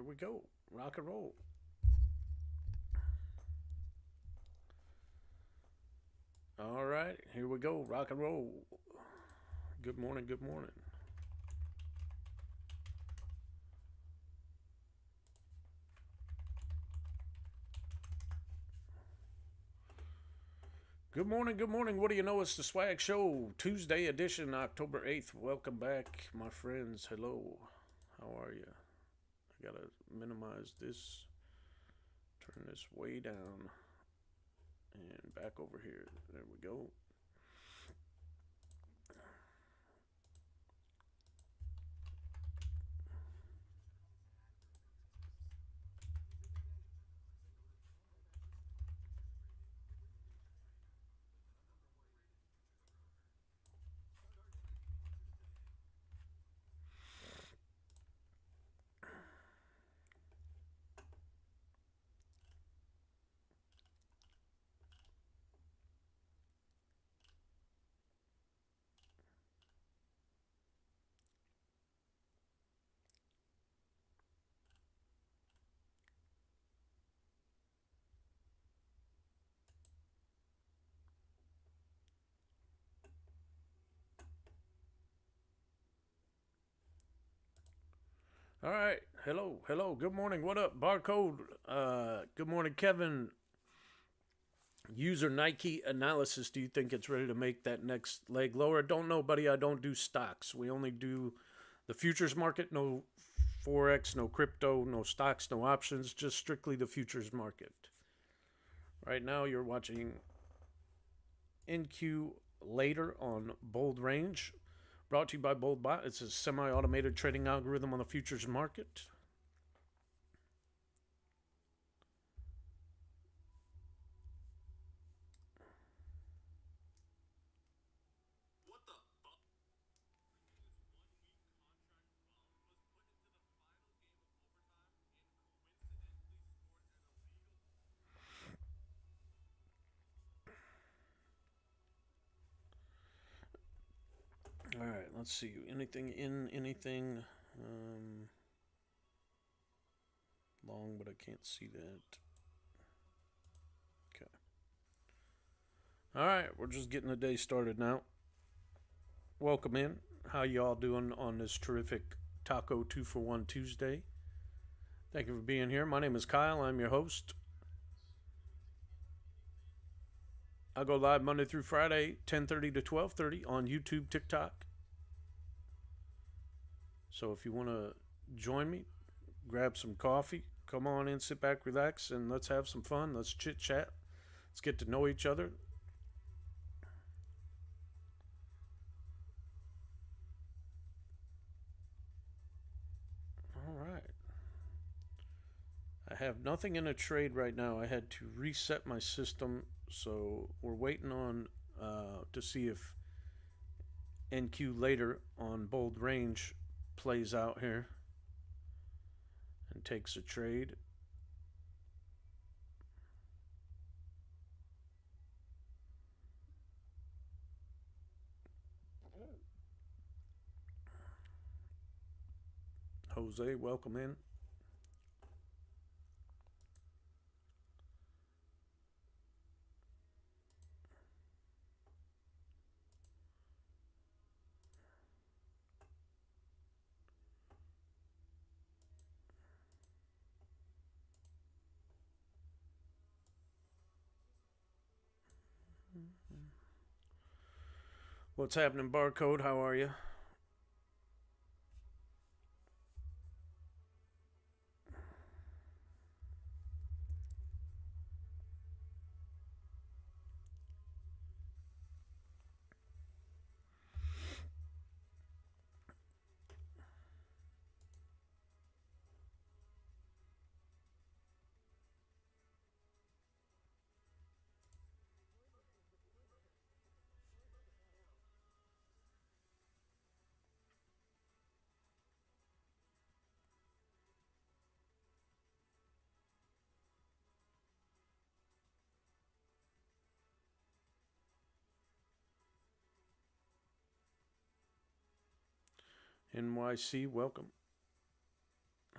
Here we go. Rock and roll. All right, here we go. Rock and roll. Good morning. Good morning. Good morning. Good morning. What do you know? It's the Swag Show, Tuesday edition, October 8th. Welcome back, my friends. Hello. How are you? I gotta minimize this, turn this way down, and back over here. There we go. All right. Hello. Hello. Good morning. What up? Barcode. Good morning, Kevin. User Nike analysis. Do you think it's ready to make that next leg lower? Don't know, buddy. I don't do stocks. We only do the futures market. No forex, no crypto, no stocks, no options. Just strictly the futures market. Right now, you're watching NQ later on Bold Range. Brought to you by BoldBot. It's a semi-automated trading algorithm on the futures market. All right, let's see. Anything in anything long, but I can't see that. Okay. All right, we're just getting the day started now. Welcome in. How y'all doing on this terrific Taco 2 for 1 Tuesday? Thank you for being here. My name is Kyle. I'm your host. I go live Monday through Friday, 10:30 to 12:30 on YouTube, TikTok. So if you want to join me, grab some coffee, come on in, sit back, relax, and let's have some fun. Let's chit chat. Let's get to know each other. All right. I have nothing in a trade right now. I had to reset my system, so we're waiting on to see if NQ later on Bold Range plays out here and takes a trade. Jose, welcome in. What's happening, Barcode? How are you? NYC, welcome.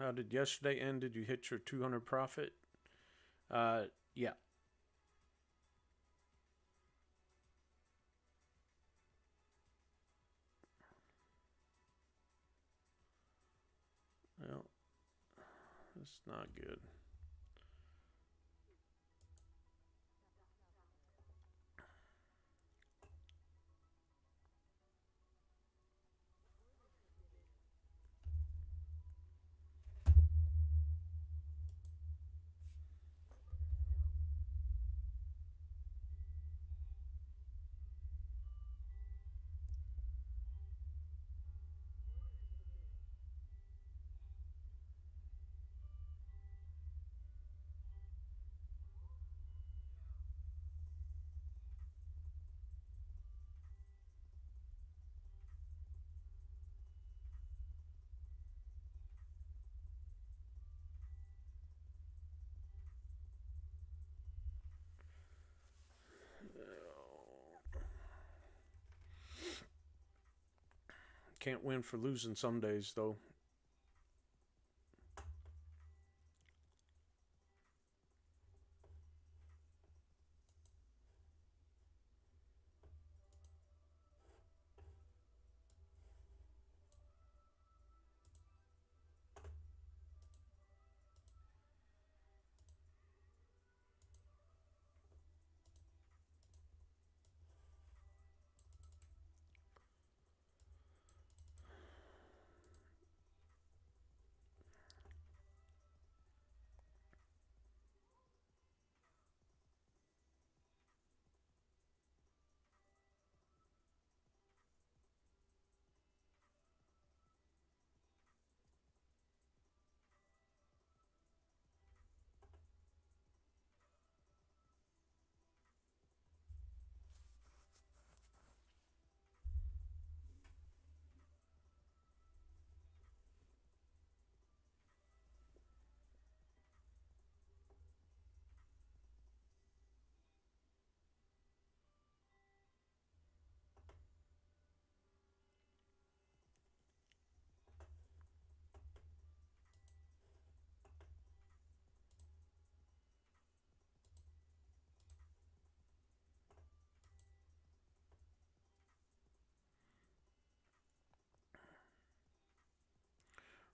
How did yesterday end? Did you hit your 200 profit? Yeah. Well, it's not good. Can't win for losing some days, though.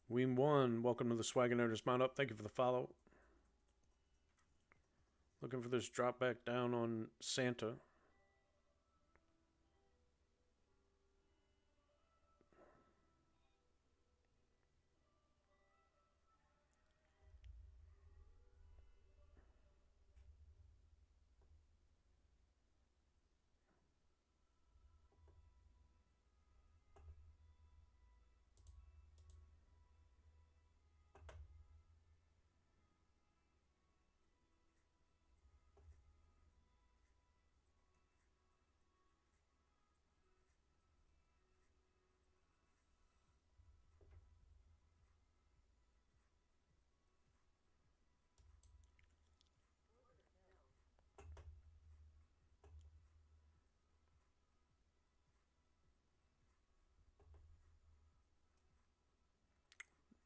Weem 1, welcome to the Swagonator's Mount Up. Thank you for the follow. Looking for this drop back down on Santa.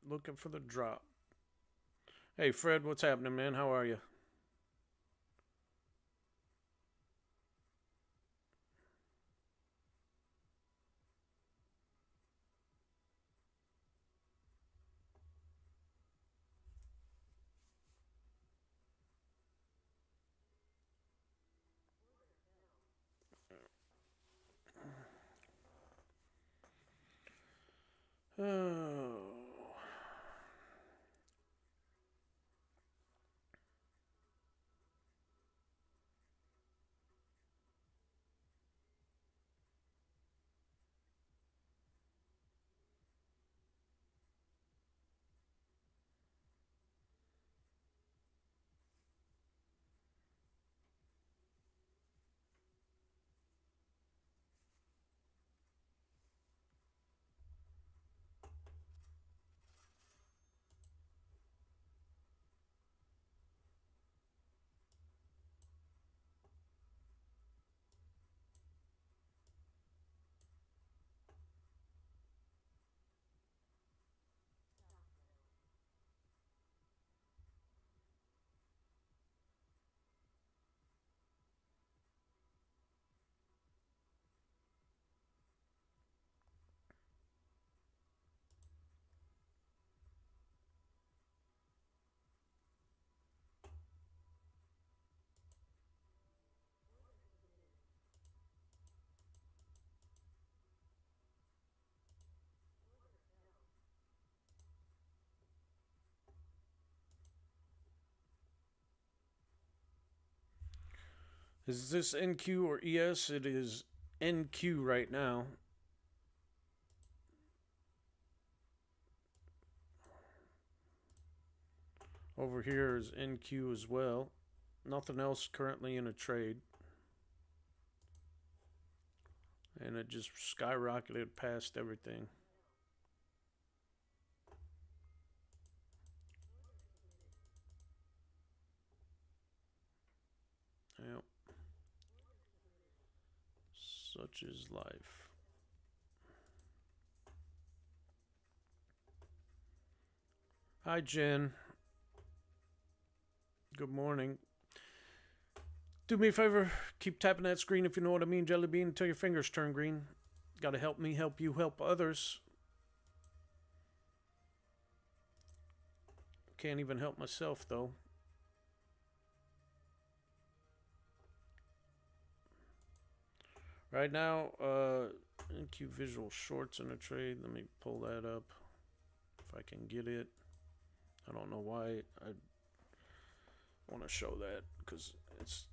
Looking for the drop. Hey, Fred, what's happening, man? How are you? Oh. Is this NQ or ES? It is NQ right now. Over here is NQ as well. Nothing else currently in a trade. And it just skyrocketed past everything. Yep. Such is life. Hi, Jen. Good morning. Do me a favor, keep tapping that screen if you know what I mean, Jelly Bean, until your fingers turn green. Gotta help me, help you, help others. Can't even help myself, though. Right now, NQ visual shorts in a trade. Let me pull that up if I can get it. I don't know why I want to show that because it's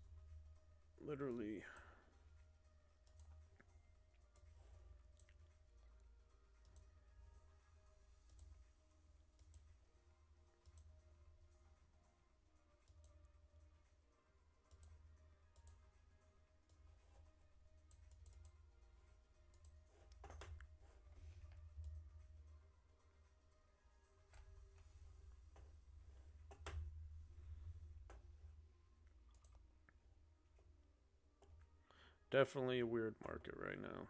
literally definitely a weird market right now.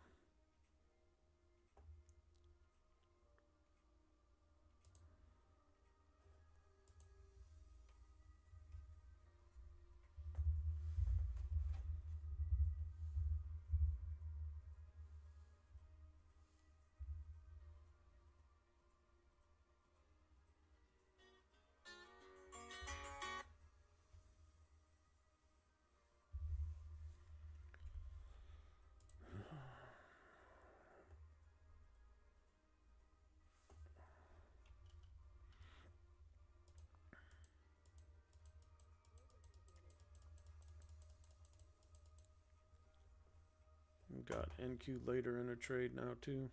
We've got NQ later in a trade now too.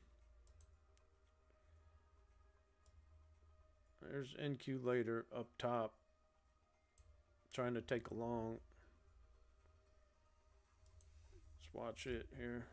There's NQ later up top, trying to take a long. Let's watch it here.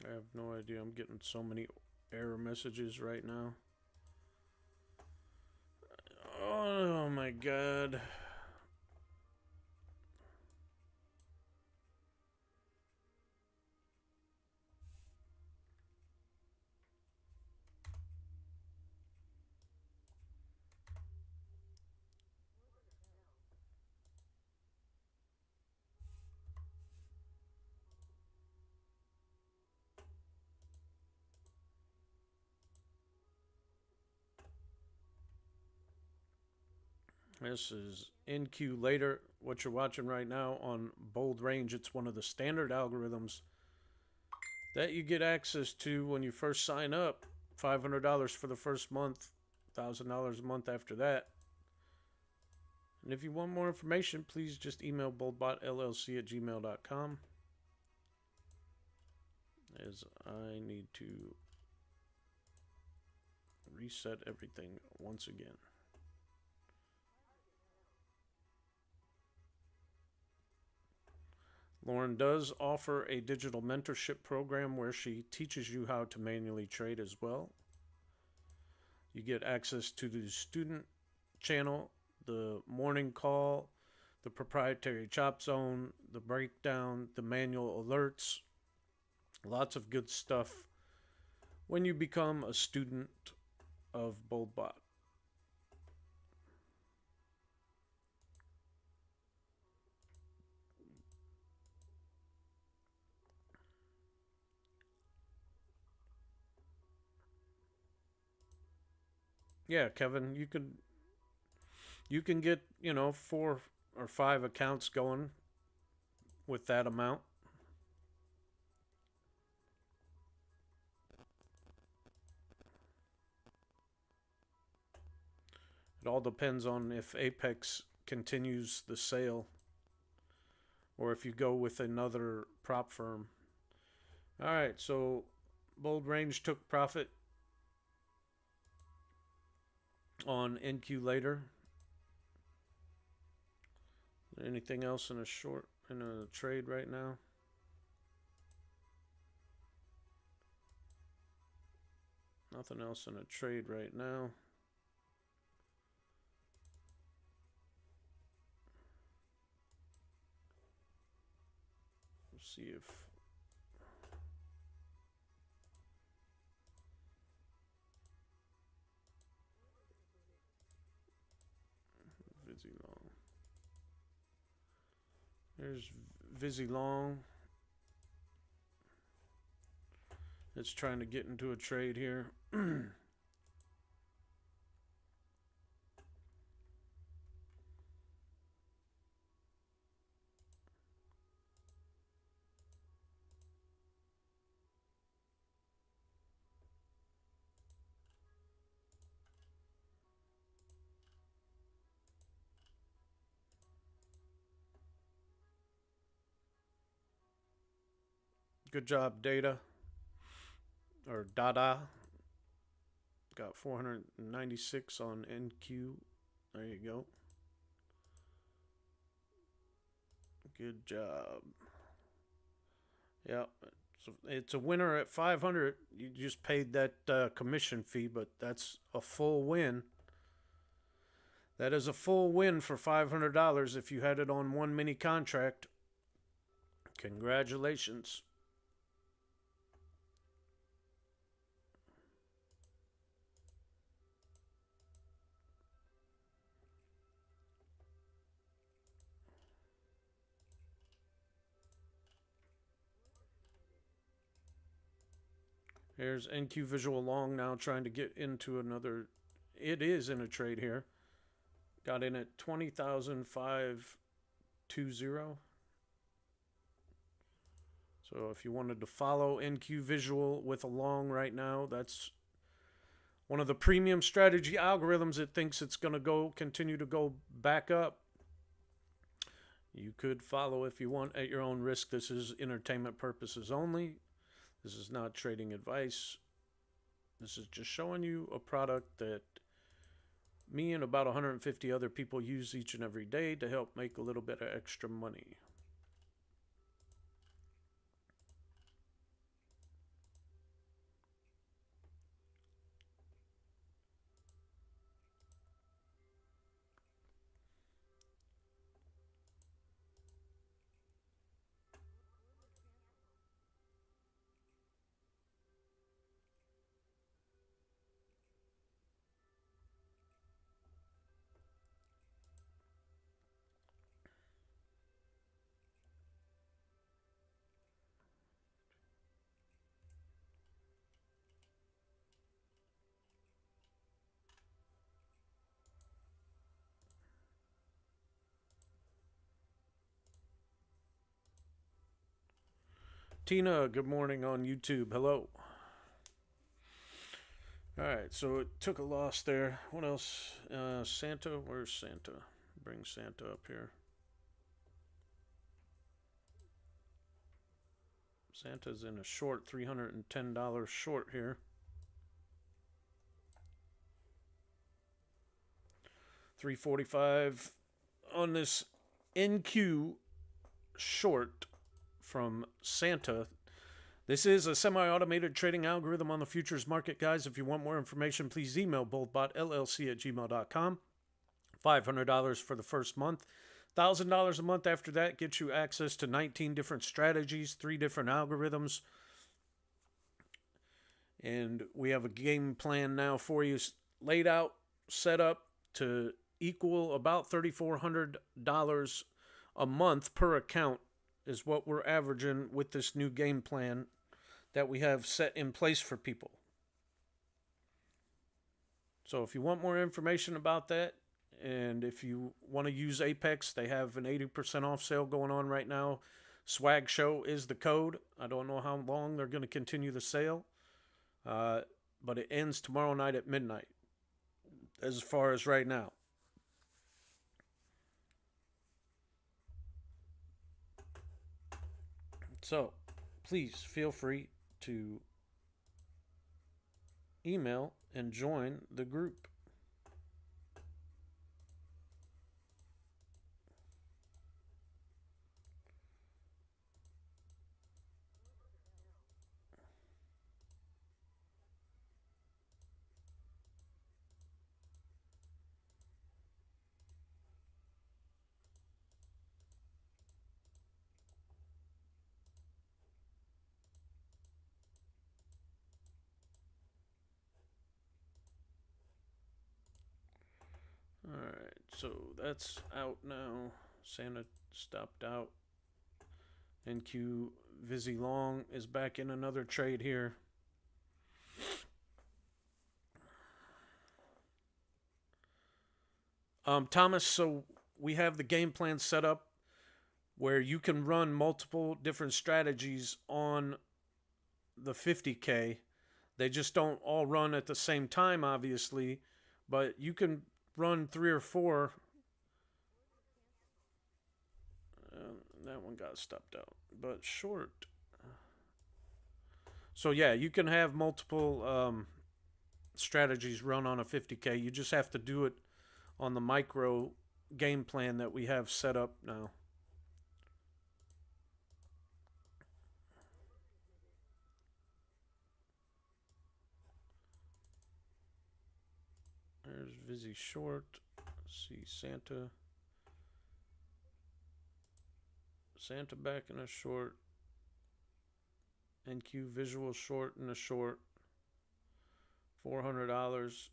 I have no idea. I'm getting so many error messages right now. Oh my god. This is NQ later. What you're watching right now on Bold Range, it's one of the standard algorithms that you get access to when you first sign up. $500 for the first month, $1,000 a month after that. And if you want more information, please just email boldbotllc@gmail.com. As I need to reset everything once again. Lauren does offer a digital mentorship program where she teaches you how to manually trade as well. You get access to the student channel, the morning call, the proprietary chop zone, the breakdown, the manual alerts. Lots of good stuff when you become a student of BoldBot. Yeah, Kevin, you can get, 4 or 5 accounts going with that amount. It all depends on if Apex continues the sale or if you go with another prop firm. All right, so Bold Range took profit on NQ later. Anything else in a trade right now? Nothing else in a trade right now. Let's see if Vizzy Long. There's Vizzy Long. It's trying to get into a trade here. Good job, Data. Or Dada. Got 496 on NQ. There you go. Good job. Yeah, it's a winner at 500. You just paid that commission fee, but that's a full win. That is a full win for $500 if you had it on one mini contract. Congratulations. Here's NQ Visual Long now trying to get into another. It is in a trade here. Got in at 20,520. So if you wanted to follow NQ Visual with a long right now, that's one of the premium strategy algorithms. It thinks it's going to continue to go back up. You could follow if you want at your own risk. This is entertainment purposes only. This is not trading advice. This is just showing you a product that me and about 150 other people use each and every day to help make a little bit of extra money. Tina, good morning on YouTube. Hello. All right, so it took a loss there. What else? Santa, where's Santa? Bring Santa up here. Santa's in a short, $310 short here. $345 on this NQ short from Santa. This is a semi-automated trading algorithm on the futures market, guys. If you want more information, please email boldbotllc@gmail.com. $500 for the first month. $1,000 a month after that gets you access to 19 different strategies, 3 different algorithms. And we have a game plan now for you laid out, set up to equal about $3,400 a month per account is what we're averaging with this new game plan that we have set in place for people. So if you want more information about that, and if you want to use Apex, they have an 80% off sale going on right now. Swag Show is the code. I don't know how long they're going to continue the sale, but it ends tomorrow night at midnight, as far as right now. So please feel free to email and join the group. Alright, so that's out now. Santa stopped out. NQ Vizzy Long is back in another trade here. Thomas, so we have the game plan set up where you can run multiple different strategies on the 50K. They just don't all run at the same time, obviously, but you can run 3 or 4. That one got stopped out, but short. So yeah, you can have multiple strategies run on a 50K. You just have to do it on the micro game plan that we have set up now. There's Vizzy short. Let's see, Santa back in a short. NQ visual short in a short. $400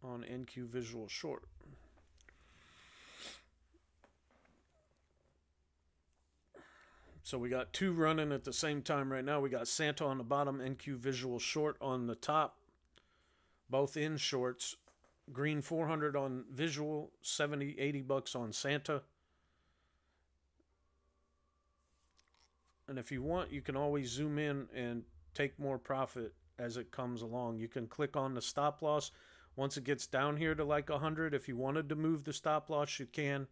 on NQ visual short. So we got 2 running at the same time right now. We got Santa on the bottom, NQ visual short on the top. Both in shorts. Green 400 on visual, 70, 80 bucks on Santa. And if you want, you can always zoom in and take more profit as it comes along. You can click on the stop loss. Once it gets down here to like 100, if you wanted to move the stop loss, you can.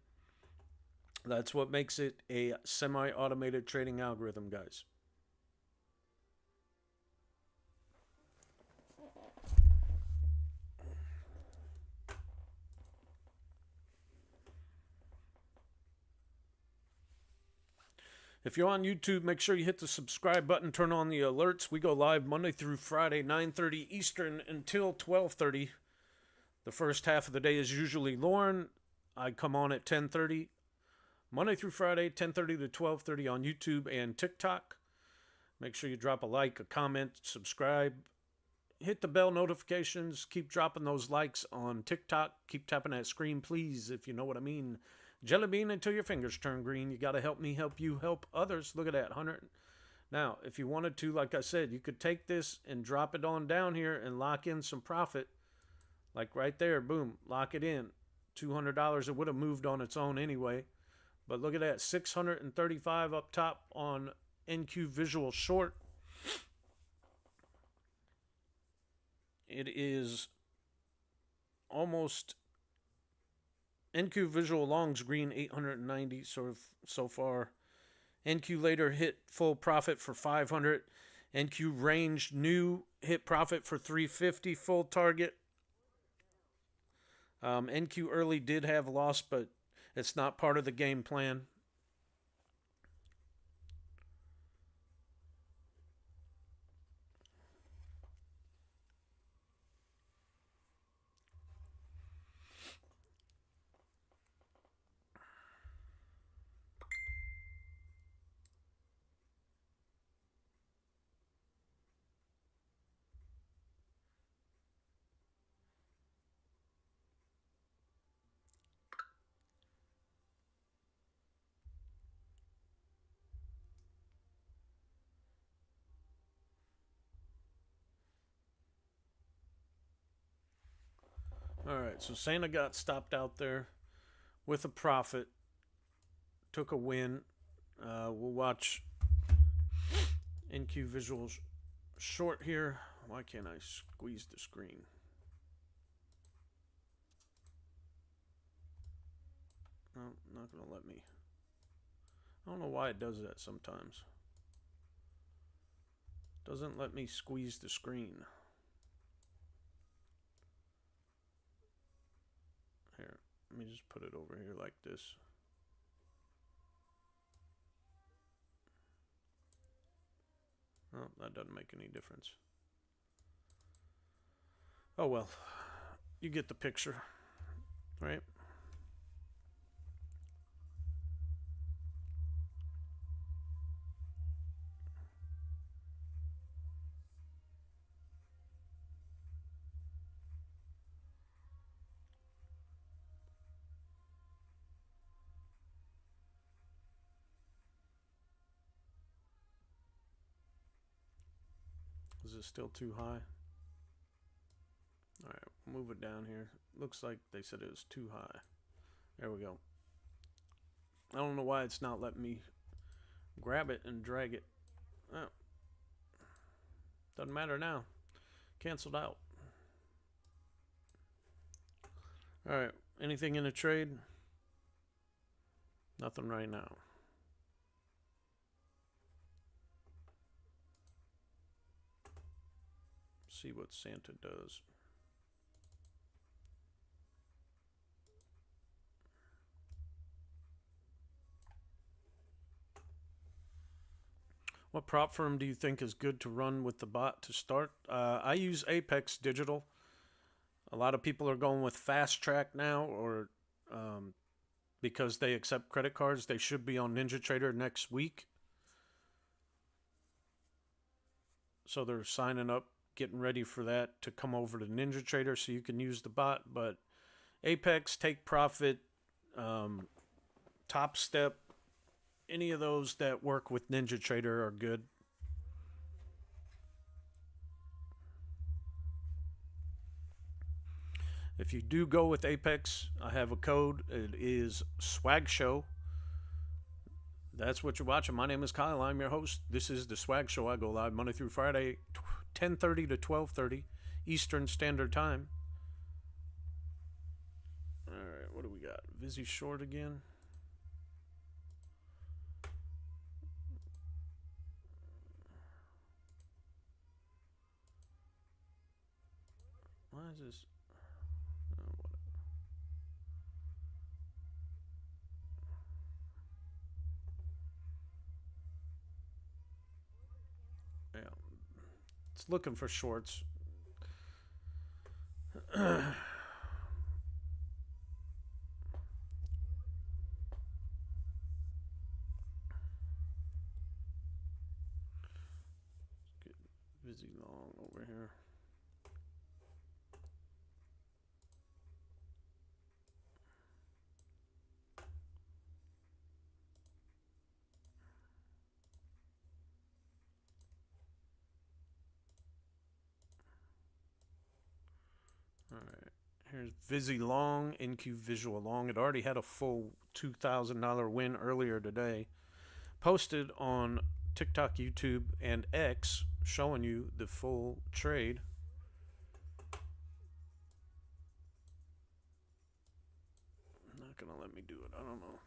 That's what makes it a semi-automated trading algorithm, guys. If you're on YouTube, make sure you hit the subscribe button, turn on the alerts. We go live Monday through Friday, 9:30 Eastern until 12:30. The first half of the day is usually Lauren. I come on at 10:30. Monday through Friday, 10:30 to 12:30 on YouTube and TikTok. Make sure you drop a like, a comment, subscribe. Hit the bell notifications. Keep dropping those likes on TikTok. Keep tapping that screen, please, if you know what I mean. Jelly bean until your fingers turn green. You got to help me help you help others. Look at that, 100. Now, if you wanted to, like I said, you could take this and drop it on down here and lock in some profit. Like right there, boom, lock it in. $200. It would have moved on its own anyway. But look at that, 635 up top on NQ Visual Short. It is almost NQ Visual Longs green 890 so far. NQ later hit full profit for 500. NQ range new hit profit for 350 full target. NQ early did have loss, but it's not part of the game plan. All right, so Santa got stopped out there with a profit, took a win. We'll watch NQ visuals short here. Why can't I squeeze the screen? No, not gonna let me. I don't know why it does that sometimes. Doesn't let me squeeze the screen. Here, let me just put it over here like this. Oh, that doesn't make any difference. Oh well, you get the picture, right? Is it still too high? All right, we'll move it down here. Looks like they said it was too high. There we go. I don't know why it's not letting me grab it and drag it. Oh, doesn't matter now. Canceled out. All right, anything in a trade? Nothing right now. See what Santa does. What prop firm do you think is good to run with the bot to start? I use Apex Digital. A lot of people are going with Fast Track now, or because they accept credit cards. They should be on NinjaTrader next week. So they're signing up, getting ready for that to come over to NinjaTrader so you can use the bot. But Apex, Take Profit, Top Step, any of those that work with NinjaTrader are good. If you do go with Apex, I have a code. It is Swag Show. That's what you're watching. My name is Kyle. I'm your host. This is the Swag Show. I go live Monday through Friday, 10:30 to 12:30 Eastern Standard Time. All right, what do we got? Vizzy short again. Why is this? Oh, what? Yeah, it's looking for shorts. Vizzy long over here. All right. Here's Vizzy Long, NQ Visual Long. It already had a full $2,000 win earlier today. Posted on TikTok, YouTube, and X, showing you the full trade. Not gonna let me do it. I don't know.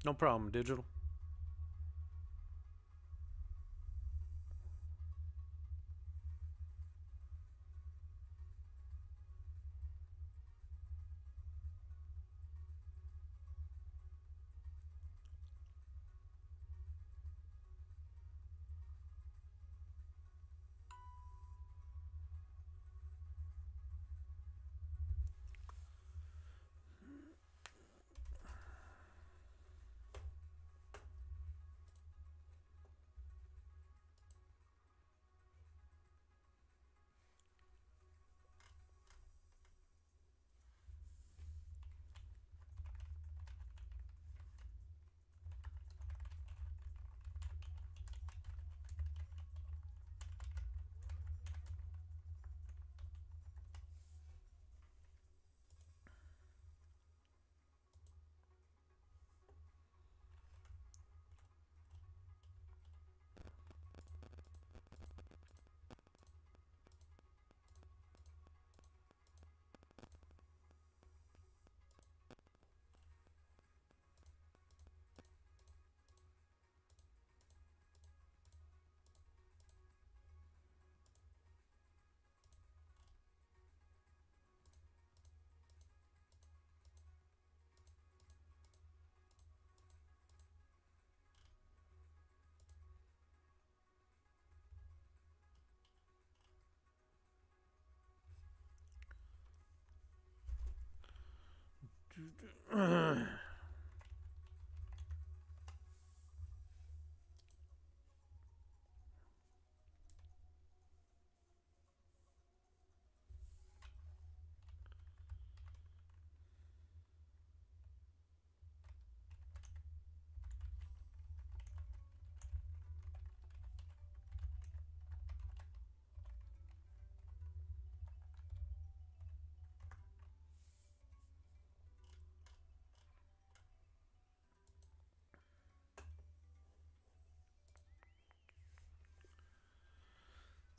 No problem, digital.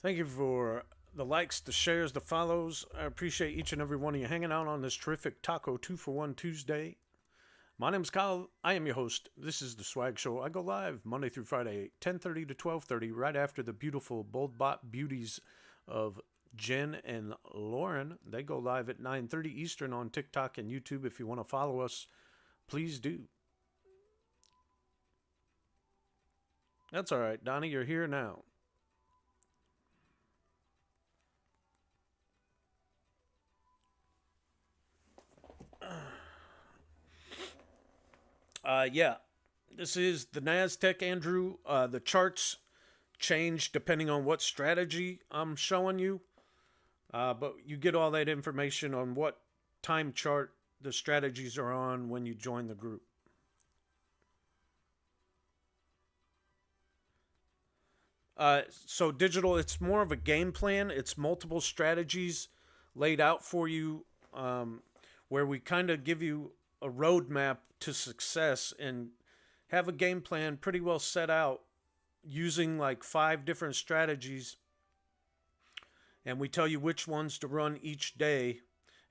Thank you for the likes, the shares, the follows. I appreciate each and every one of you hanging out on this terrific Taco 2-for-1 Tuesday. My name is Kyle. I am your host. This is the Swag Show. I go live Monday through Friday, 10:30 to 12:30, right after the beautiful BoldBot beauties of Jen and Lauren. They go live at 9:30 Eastern on TikTok and YouTube. If you want to follow us, please do. That's all right, Donnie. You're here now. Yeah, this is the NASDAQ, Andrew. The charts change depending on what strategy I'm showing you. But you get all that information on what time chart the strategies are on when you join the group. So digital, it's more of a game plan. It's multiple strategies laid out for you, where we kind of give you a roadmap to success and have a game plan pretty well set out using like 5 different strategies, and we tell you which ones to run each day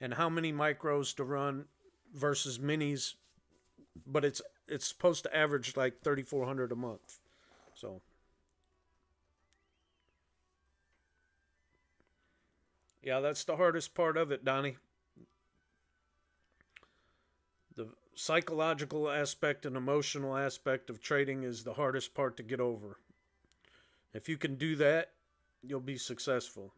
and how many micros to run versus minis, but it's supposed to average like 3,400 a month. So yeah, that's the hardest part of it, Donnie. The psychological aspect and emotional aspect of trading is the hardest part to get over. If you can do that, you'll be successful.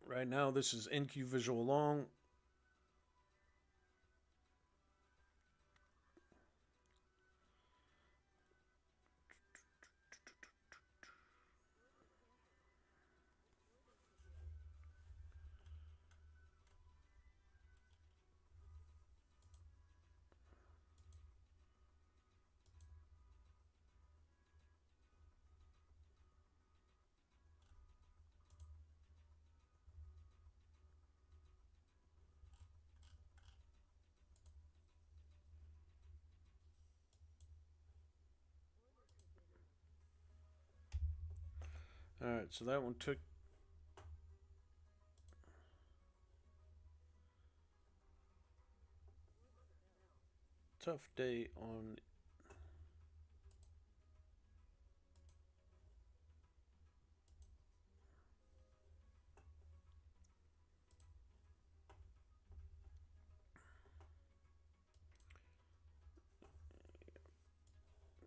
Right now, this is NQ Visual Long. All right, so that one took tough day on.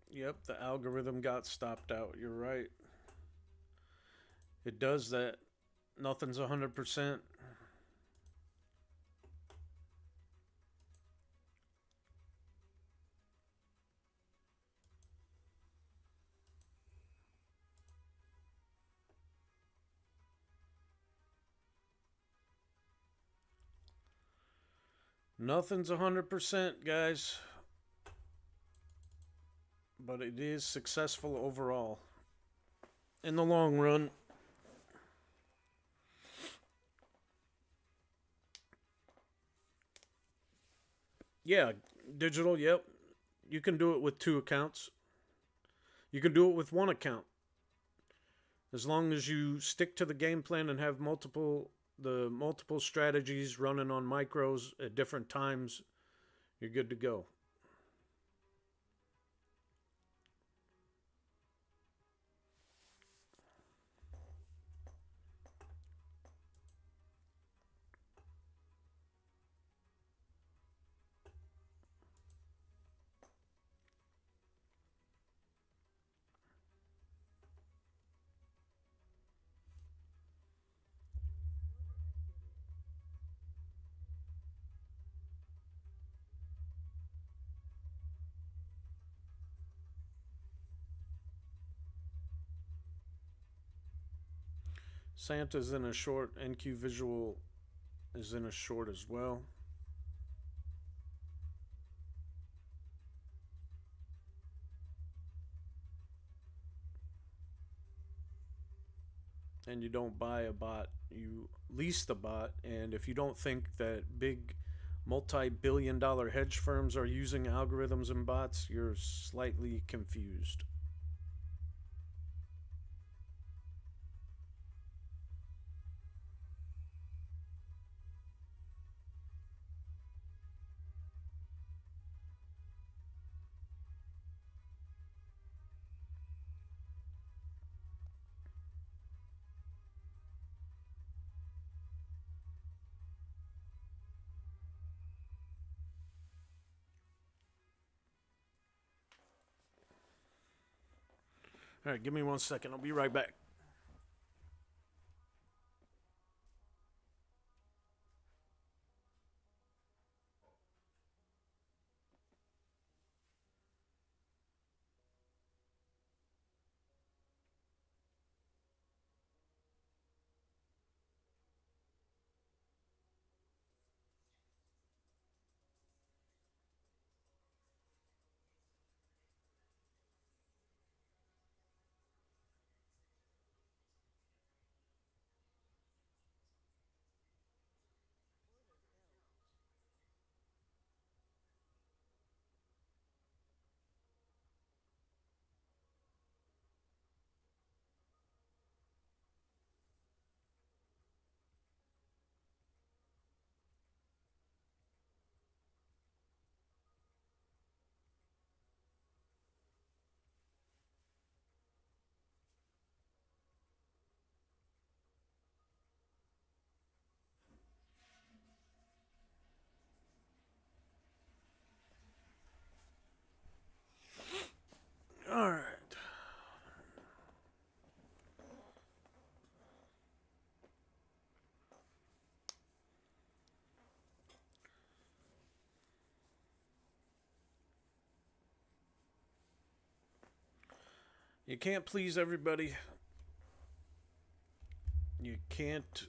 Yep, the algorithm got stopped out. You're right. It does that. Nothing's 100%. Nothing's 100%, guys. But it is successful overall. In the long run. Yeah, digital, yep. You can do it with 2 accounts. You can do it with 1 account. As long as you stick to the game plan and have multiple strategies running on micros at different times, you're good to go. Santa's in a short. NQ Visual is in a short as well. And you don't buy a bot, you lease the bot. And if you don't think that big multi-billion-dollar hedge firms are using algorithms and bots, you're slightly confused. All right, give me 1 second. I'll be right back. All right. You can't please everybody. You can't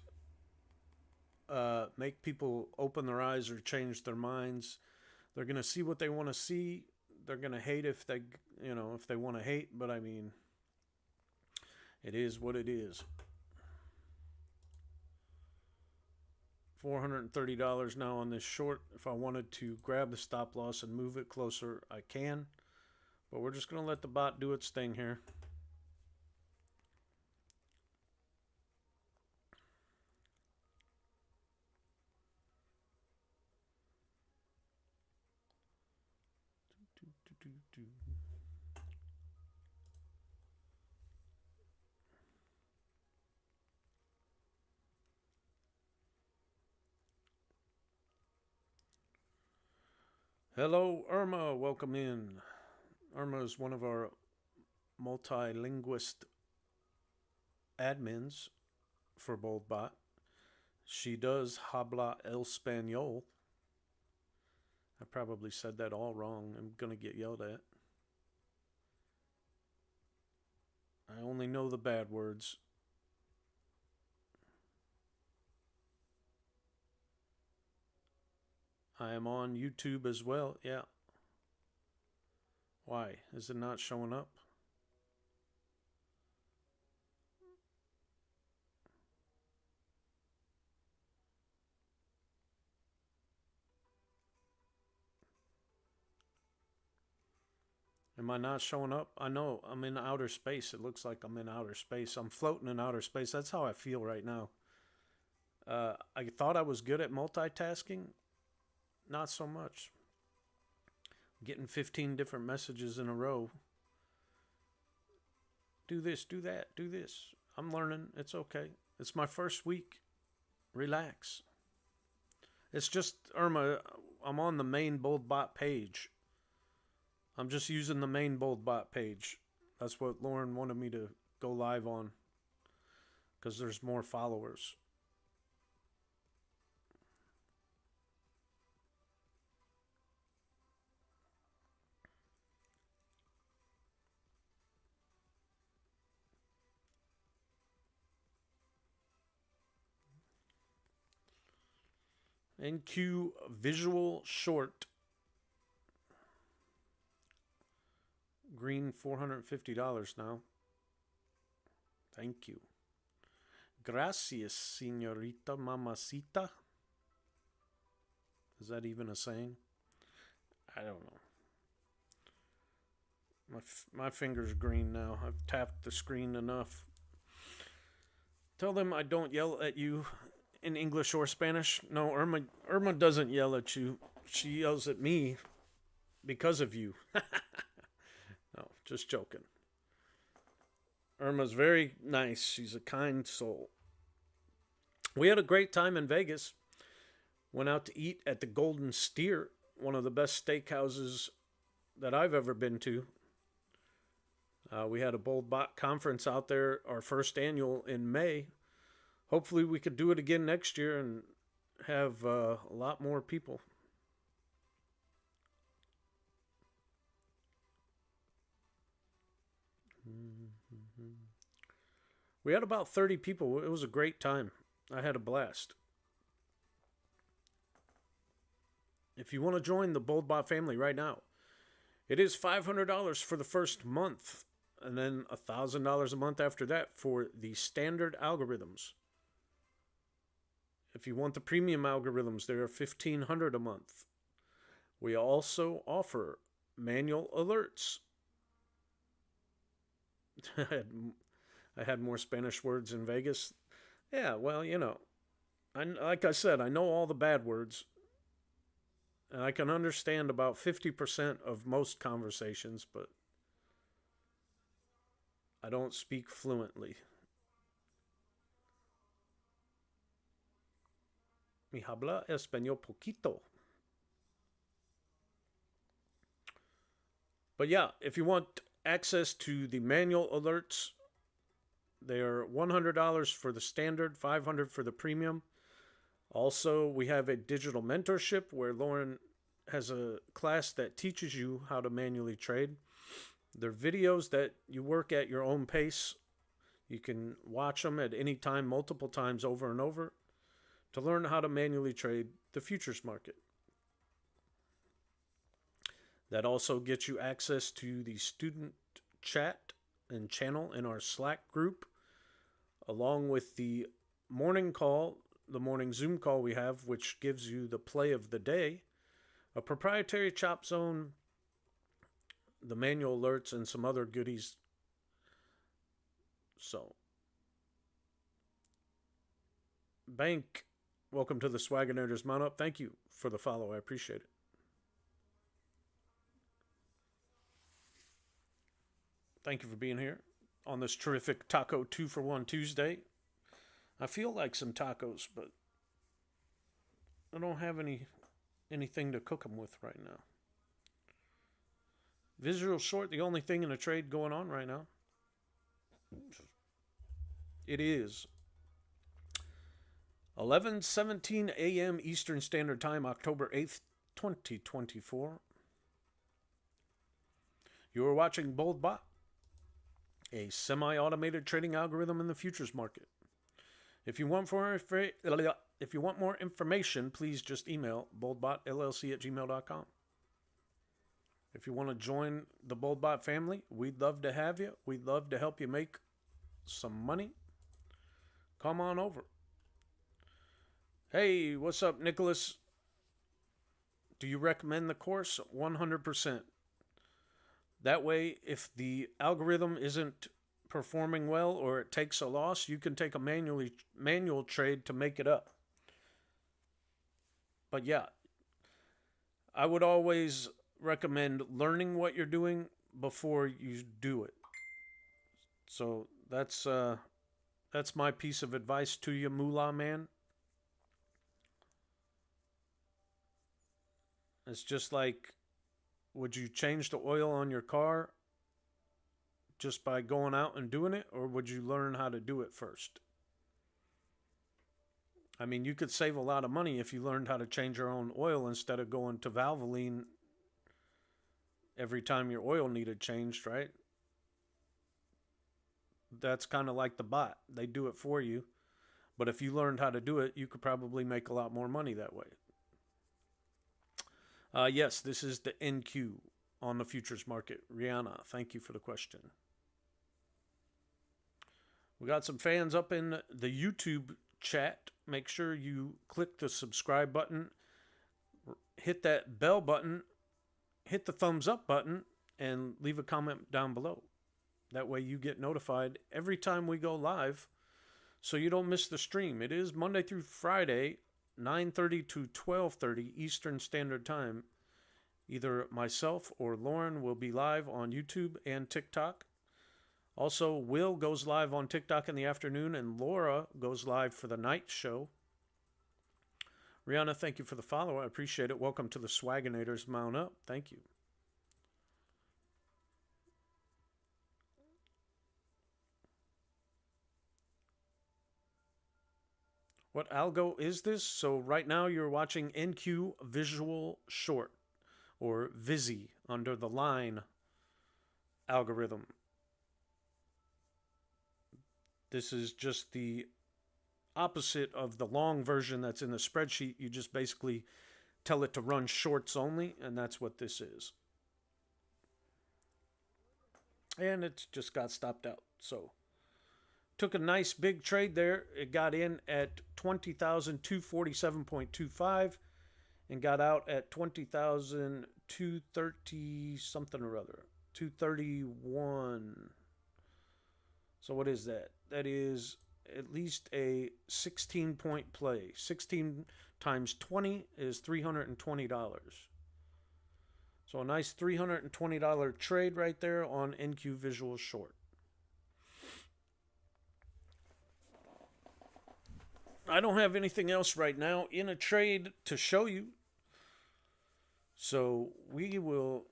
make people open their eyes or change their minds. They're gonna see what they want to see. They're gonna hate if they, if they want to hate. But I mean, it is what it is. $430 now on this short. If I wanted to grab the stop loss and move it closer, I can. But we're just gonna let the bot do its thing here. Hello, Irma. Welcome in. Irma is one of our multilinguist admins for BoldBot. She does habla el español. I probably said that all wrong. I'm going to get yelled at. I only know the bad words. I am on YouTube as well. Yeah. Why? Is it not showing up? Am I not showing up? I know I'm in outer space. It looks like I'm in outer space. I'm floating in outer space. That's how I feel right now. I thought I was good at multitasking. Not so much. Getting 15 different messages in a row. Do this, do that, do this. I'm learning. It's okay. It's my first week. Relax. It's just, Irma, I'm on the main BoldBot page. I'm just using the main BoldBot page. That's what Lauren wanted me to go live on, because there's more followers. NQ Visual Short. Green $450 now. Thank you. Gracias, señorita mamacita. Is that even a saying? I don't know. My finger's green now. I've tapped the screen enough. Tell them I don't yell at you in English or Spanish. No, Irma doesn't yell at you. She yells at me because of you. No, just joking. Irma's very nice. She's a kind soul. We had a great time in Vegas. Went out to eat at the Golden Steer, one of the best steakhouses that I've ever been to. We had a BoldBot conference out there, our first annual in May. Hopefully we could do it again next year and have a lot more people. We had about 30 people. It was a great time. I had a blast. If you want to join the BoldBot family right now, it is $500 for the first month, and then $1,000 a month after that for the standard algorithms. If you want the premium algorithms, they are $1,500 a month. We also offer manual alerts. I had more Spanish words in Vegas. Yeah, well, you know, like I said, I know all the bad words. And I can understand about 50% of most conversations, but I don't speak fluently. Mi habla español poquito. But yeah, if you want access to the manual alerts, they are $100 for the standard, $500 for the premium. Also, we have a digital mentorship where Lauren has a class that teaches you how to manually trade. They're videos that you work at your own pace. You can watch them at any time, multiple times over and over, to learn how to manually trade the futures market. That also gets you access to the student chat and channel in our Slack group, along with the morning call, the morning Zoom call we have, which gives you the play of the day, a proprietary chop zone, the manual alerts, and some other goodies. So, Bank, welcome to the Swagonators Mount Up. Thank you for the follow. I appreciate it. Thank you for being here on this terrific Taco 2-for-1 Tuesday. I feel like some tacos, but I don't have anything to cook them with right now. Visual Short, the only thing in a trade going on right now. It is 11:17 a.m. Eastern Standard Time, October 8th, 2024. You are watching BoldBot, a semi-automated trading algorithm in the futures market. If you want more information, please just email boldbotllc@gmail.com. If you want to join the BoldBot family, we'd love to have you. We'd love to help you make some money. Come on over. Hey, what's up, Nicholas? Do you recommend the course? 100%. That way, if the algorithm isn't performing well or it takes a loss, you can take a manual trade to make it up. But yeah, I would always recommend learning what you're doing before you do it. So that's my piece of advice to you, Moolah Man. It's just like, would you change the oil on your car just by going out and doing it, or would you learn how to do it first? I mean, you could save a lot of money if you learned how to change your own oil instead of going to Valvoline every time your oil needed changed, right? That's kind of like the bot. They do it for you. But if you learned how to do it, you could probably make a lot more money that way. Yes, this is the NQ on the futures market. Rihanna, thank you for the question. We got some fans up in the YouTube chat. Make sure you click the subscribe button, hit that bell button, hit the thumbs up button, and leave a comment down below. That way you get notified every time we go live so you don't miss the stream. It is Monday through Friday, 9:30 to 12:30 Eastern Standard Time. Either myself or Lauren will be live on YouTube and TikTok. Also, Will goes live on TikTok in the afternoon, and Laura goes live for the night show. Rihanna, thank you for the follow. I appreciate it. Welcome to the Swaginators. Mount up. Thank you. What algo is this? So right now you're watching NQ Visual Short, or Vizzy, under the line algorithm. This is just the opposite of the long version that's in the spreadsheet. You just basically tell it to run shorts only, and that's what this is. And it just got stopped out. So took a nice big trade there. It got in at 20,247.25 and got out at 20,230 something or other. 231. So what is that? That is at least a 16-point play. 16 times 20 is $320. So a nice $320 trade right there on NQ Visual Short. I don't have anything else right now in a trade to show you. So we will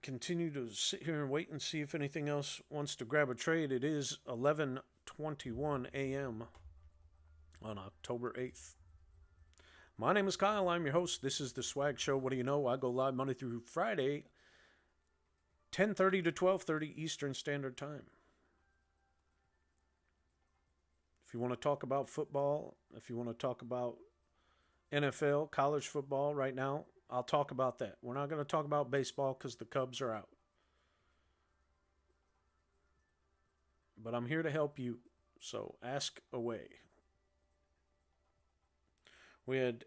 continue to sit here and wait and see if anything else wants to grab a trade. It is 11:21 a.m. on October 8th. My name is Kyle. I'm your host. This is the Swag Show. What do you know? I go live Monday through Friday, 10:30 to 12:30 Eastern Standard Time. If you want to talk about football, if you want to talk about NFL, college football right now, I'll talk about that. We're not going to talk about baseball because the Cubs are out. But I'm here to help you, so ask away. We had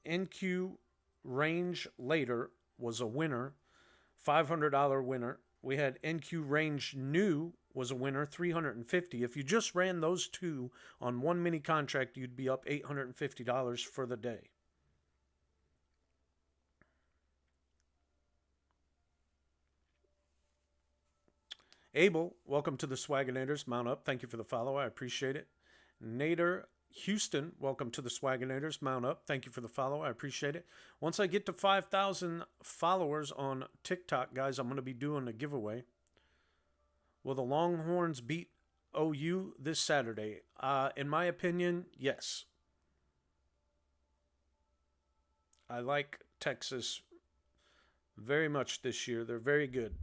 NQ Range Later was a winner, $500 winner. We had NQ Range New was a winner, $350. If you just ran those two on one mini contract, you'd be up $850 for the day. Abel, welcome to the Swaginators. Mount up. Thank you for the follow. I appreciate it. Nader Houston, welcome to the Swaginators. Mount up. Thank you for the follow. I appreciate it. Once I get to 5,000 followers on TikTok, guys, I'm going to be doing a giveaway. Will the Longhorns beat OU this Saturday? In my opinion, yes. I like Texas very much this year. They're very good.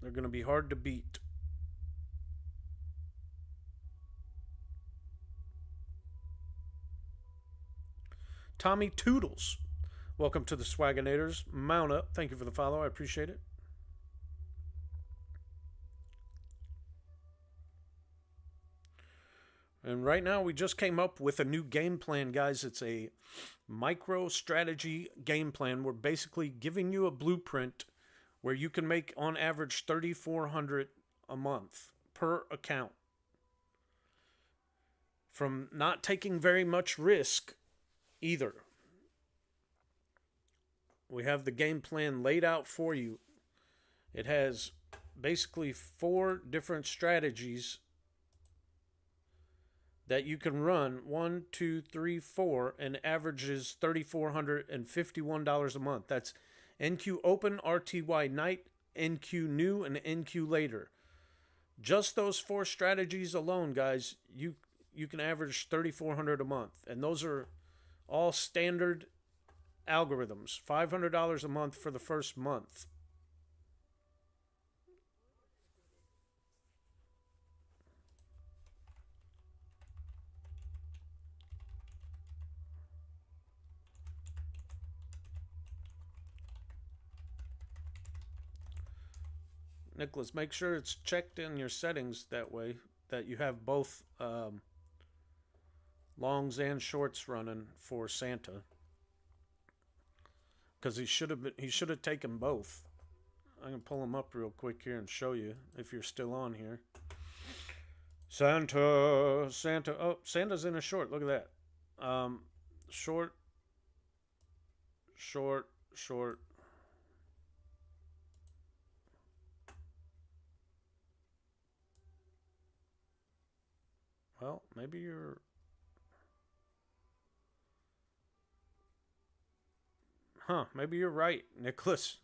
They're going to be hard to beat. Tommy Toodles, welcome to the Swaginators. Mount up. Thank you for the follow. I appreciate it. And right now we just came up with a new game plan, guys. It's a micro strategy game plan. We're basically giving you a blueprint where you can make on average $3,400 a month per account from not taking very much risk either. We have the game plan laid out for you. It has basically 4 different strategies that you can run. 1, 2, 3, 4, and averages $3,451 a month. That's NQ Open, RTY Night, NQ New, and NQ Later. Just those 4 strategies alone, guys, you can average $3,400 a month. And those are all standard algorithms. $500 a month for the first month. Nicholas, make sure it's checked in your settings that way that you have both longs and shorts running for Santa. Because he should have taken both. I can pull them up real quick here and show you if you're still on here. Santa. Oh, Santa's in a short. Look at that. Short. Well, maybe you're... maybe you're right, Nicholas.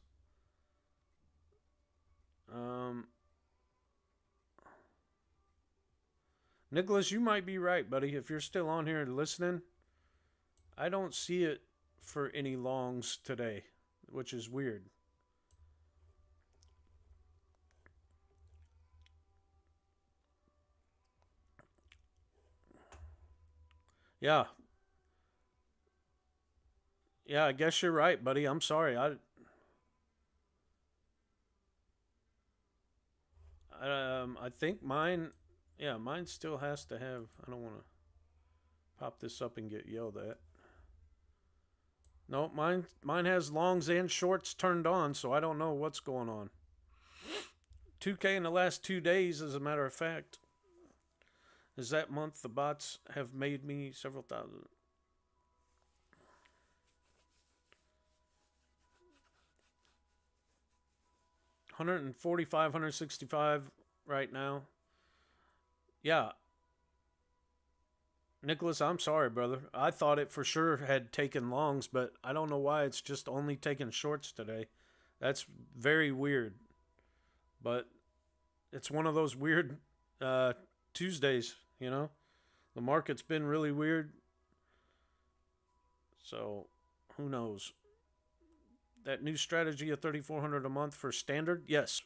Nicholas, you might be right, buddy. If you're still on here listening, I don't see it for any longs today, which is weird. Yeah. Yeah, I guess you're right, buddy. I'm sorry. I think mine, yeah, mine still has to have, I don't want to pop this up and get yelled at. No, mine has longs and shorts turned on, so I don't know what's going on. 2K in the last 2 days, as a matter of fact. Is that month the bots have made me several thousand. $145, 165 right now. Yeah. Nicholas, I'm sorry, brother. I thought it for sure had taken longs, but I don't know why it's just only taking shorts today. That's very weird. But it's one of those weird Tuesdays, you know? The market's been really weird. So, who knows? That new strategy of $3,400 a month for standard? Yes.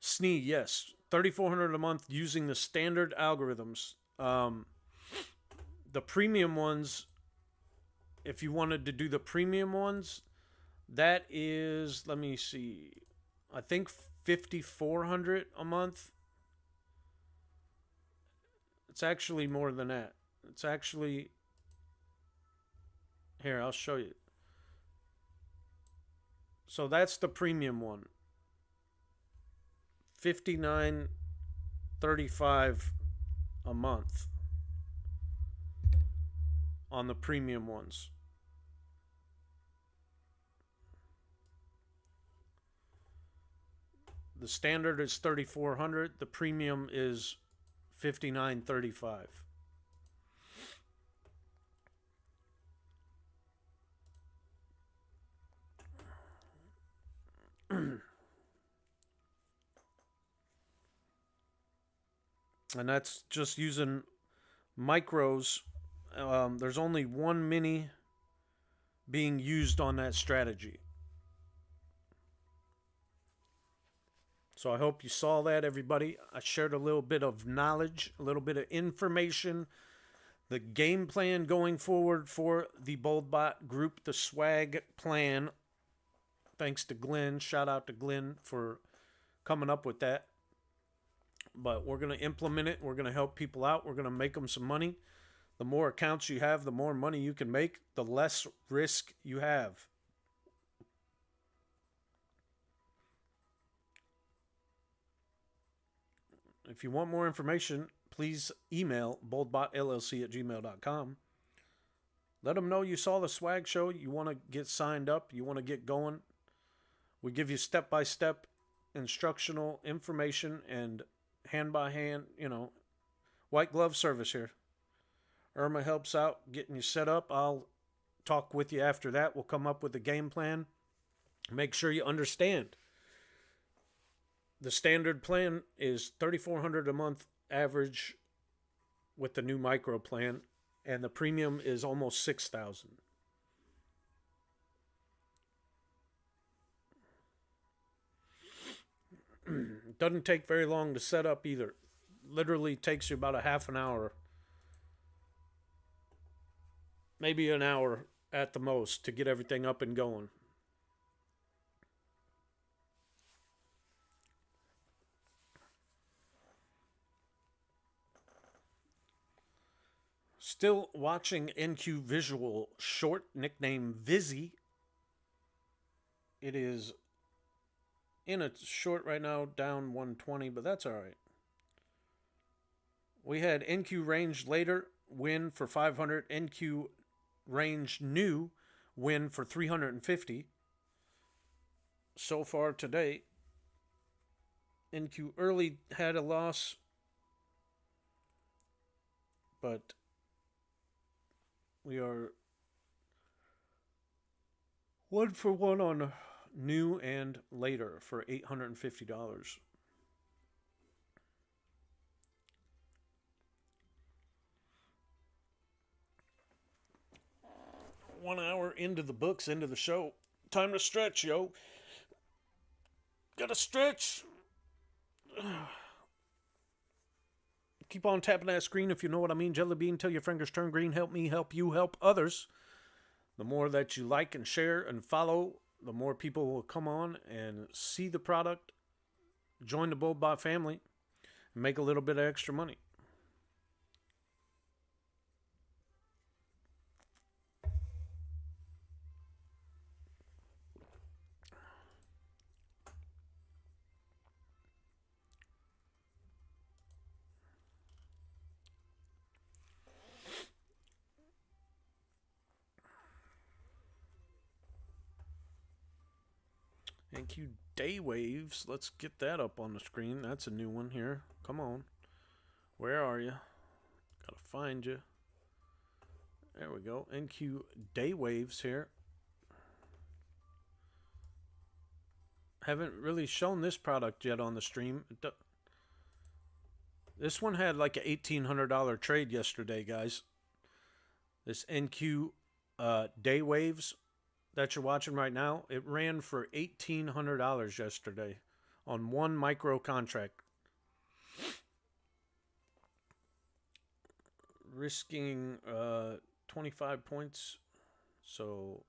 SNE, yes. $3,400 a month using the standard algorithms. The premium ones, if you wanted to do the premium ones, that is, let me see, I think $5,400 a month. It's actually more than that. It's actually, here, I'll show you. So that's the premium one. $59.35 a month on the premium ones. The standard is $3,400. The premium is $59.35. And that's just using micros. There's only one mini being used on that strategy. So I hope you saw that, everybody. I shared a little bit of knowledge, a little bit of information, the game plan going forward for the BoldBot group, the swag plan. Thanks to Glenn. Shout out to Glenn for coming up with that. But we're going to implement it. We're going to help people out. We're going to make them some money. The more accounts you have, the more money you can make, the less risk you have. If you want more information, please email boldbotllc@gmail.com. Let them know you saw the swag show. You want to get signed up. You want to get going. We give you step-by-step instructional information and hand-by-hand, white glove service here. Irma helps out getting you set up. I'll talk with you after that. We'll come up with a game plan. Make sure you understand. The standard plan is $3,400 a month average with the new micro plan, and the premium is almost $6,000. It doesn't take very long to set up either. Literally takes you about a half an hour, maybe an hour at the most, to get everything up and going. Still watching NQ Visual Short, nicknamed Vizzy. It is in a short right now, down 120, but that's all right. We had NQ Range later win for 500, NQ Range new win for 350. So far today, NQ early had a loss, but we are 1-for-1 on new and later for $850. 1 hour into the books, into the show. Time to stretch, yo. Gotta stretch. Keep on tapping that screen if you know what I mean. Jelly bean till your fingers turn green. Help me, help you, help others. The more that you like and share and follow, the more people will come on and see the product, join the BoldBot family, and make a little bit of extra money. NQ Day Waves. Let's get that up on the screen. That's a new one here. Come on. Where are you? Gotta find you. There we go. NQ Day Waves here. Haven't really shown this product yet on the stream. This one had like an $1,800 trade yesterday, guys. This NQ Day Waves that you're watching right now, it ran for $1,800 yesterday on one micro contract. Risking 25 points. So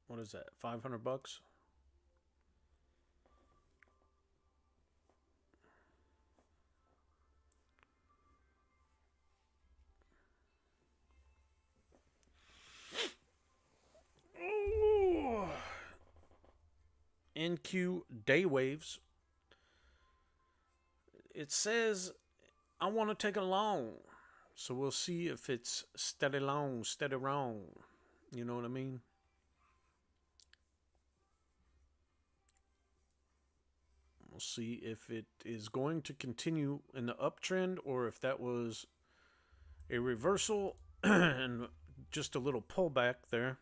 what is that? $500? NQ Day Waves. It says I want to take it long. So we'll see if it's steady long, steady wrong. You know what I mean? We'll see if it is going to continue in the uptrend or if that was a reversal and just a little pullback there.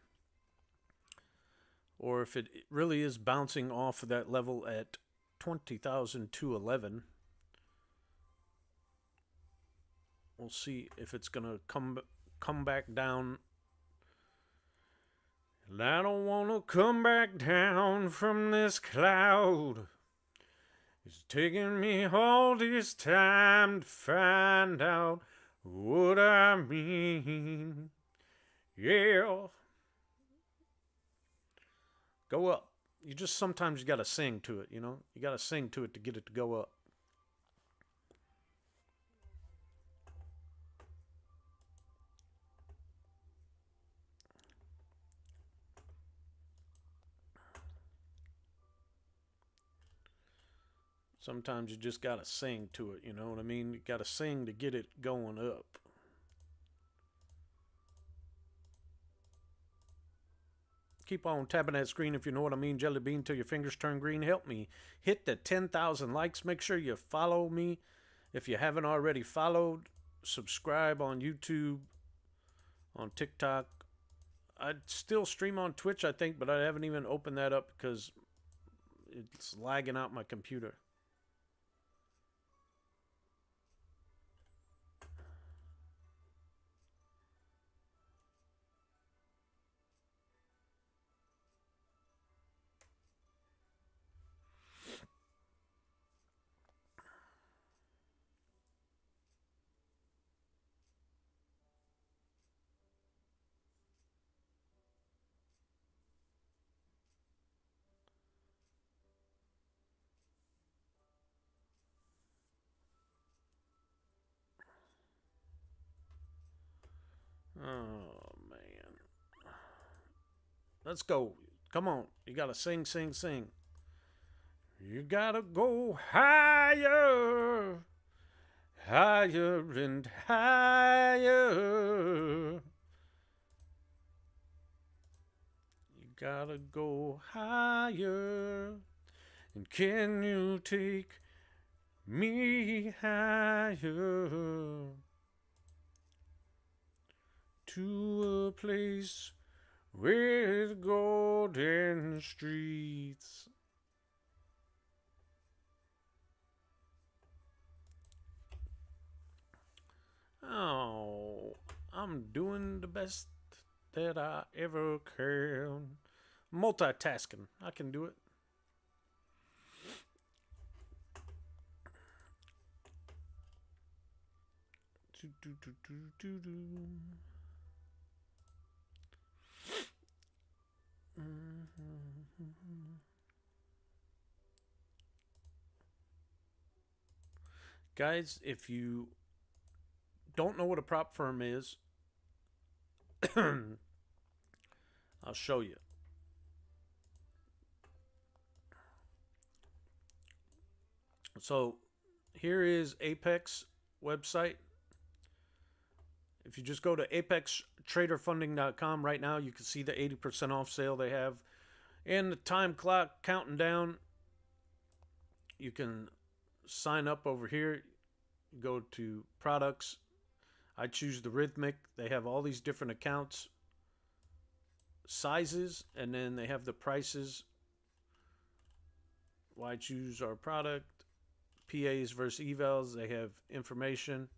Or if it really is bouncing off of that level at 20,211. We'll see if it's going to come back down. And I don't want to come back down from this cloud. It's taking me all this time to find out what I mean. Yeah. Go up. You just sometimes you got to sing to it, you know? You got to sing to it to get it to go up. Sometimes you just got to sing to it, you know what I mean? You got to sing to get it going up. Keep on tapping that screen if you know what I mean. Jelly bean till your fingers turn green. Help me hit the 10,000 likes. Make sure you follow me if you haven't already followed. Subscribe on YouTube, on TikTok. I still stream on Twitch, I think, but I haven't even opened that up because it's lagging out my computer. Oh, man. Let's go. Come on. You got to sing, sing, sing. You got to go higher, higher and higher. You got to go higher. And can you take me higher to a place with golden streets? Oh, I'm doing the best that I ever can. Multitasking. I can do it. Guys, if you don't know what a prop firm is, I'll show you. So here is Apex website. If you just go to apextraderfunding.com right now, you can see the 80% off sale they have. And the time clock counting down. You can sign up over here. Go to products. I choose the Rhythmic. They have all these different accounts, sizes, and then they have the prices. Why choose our product? PAs versus evals. They have information.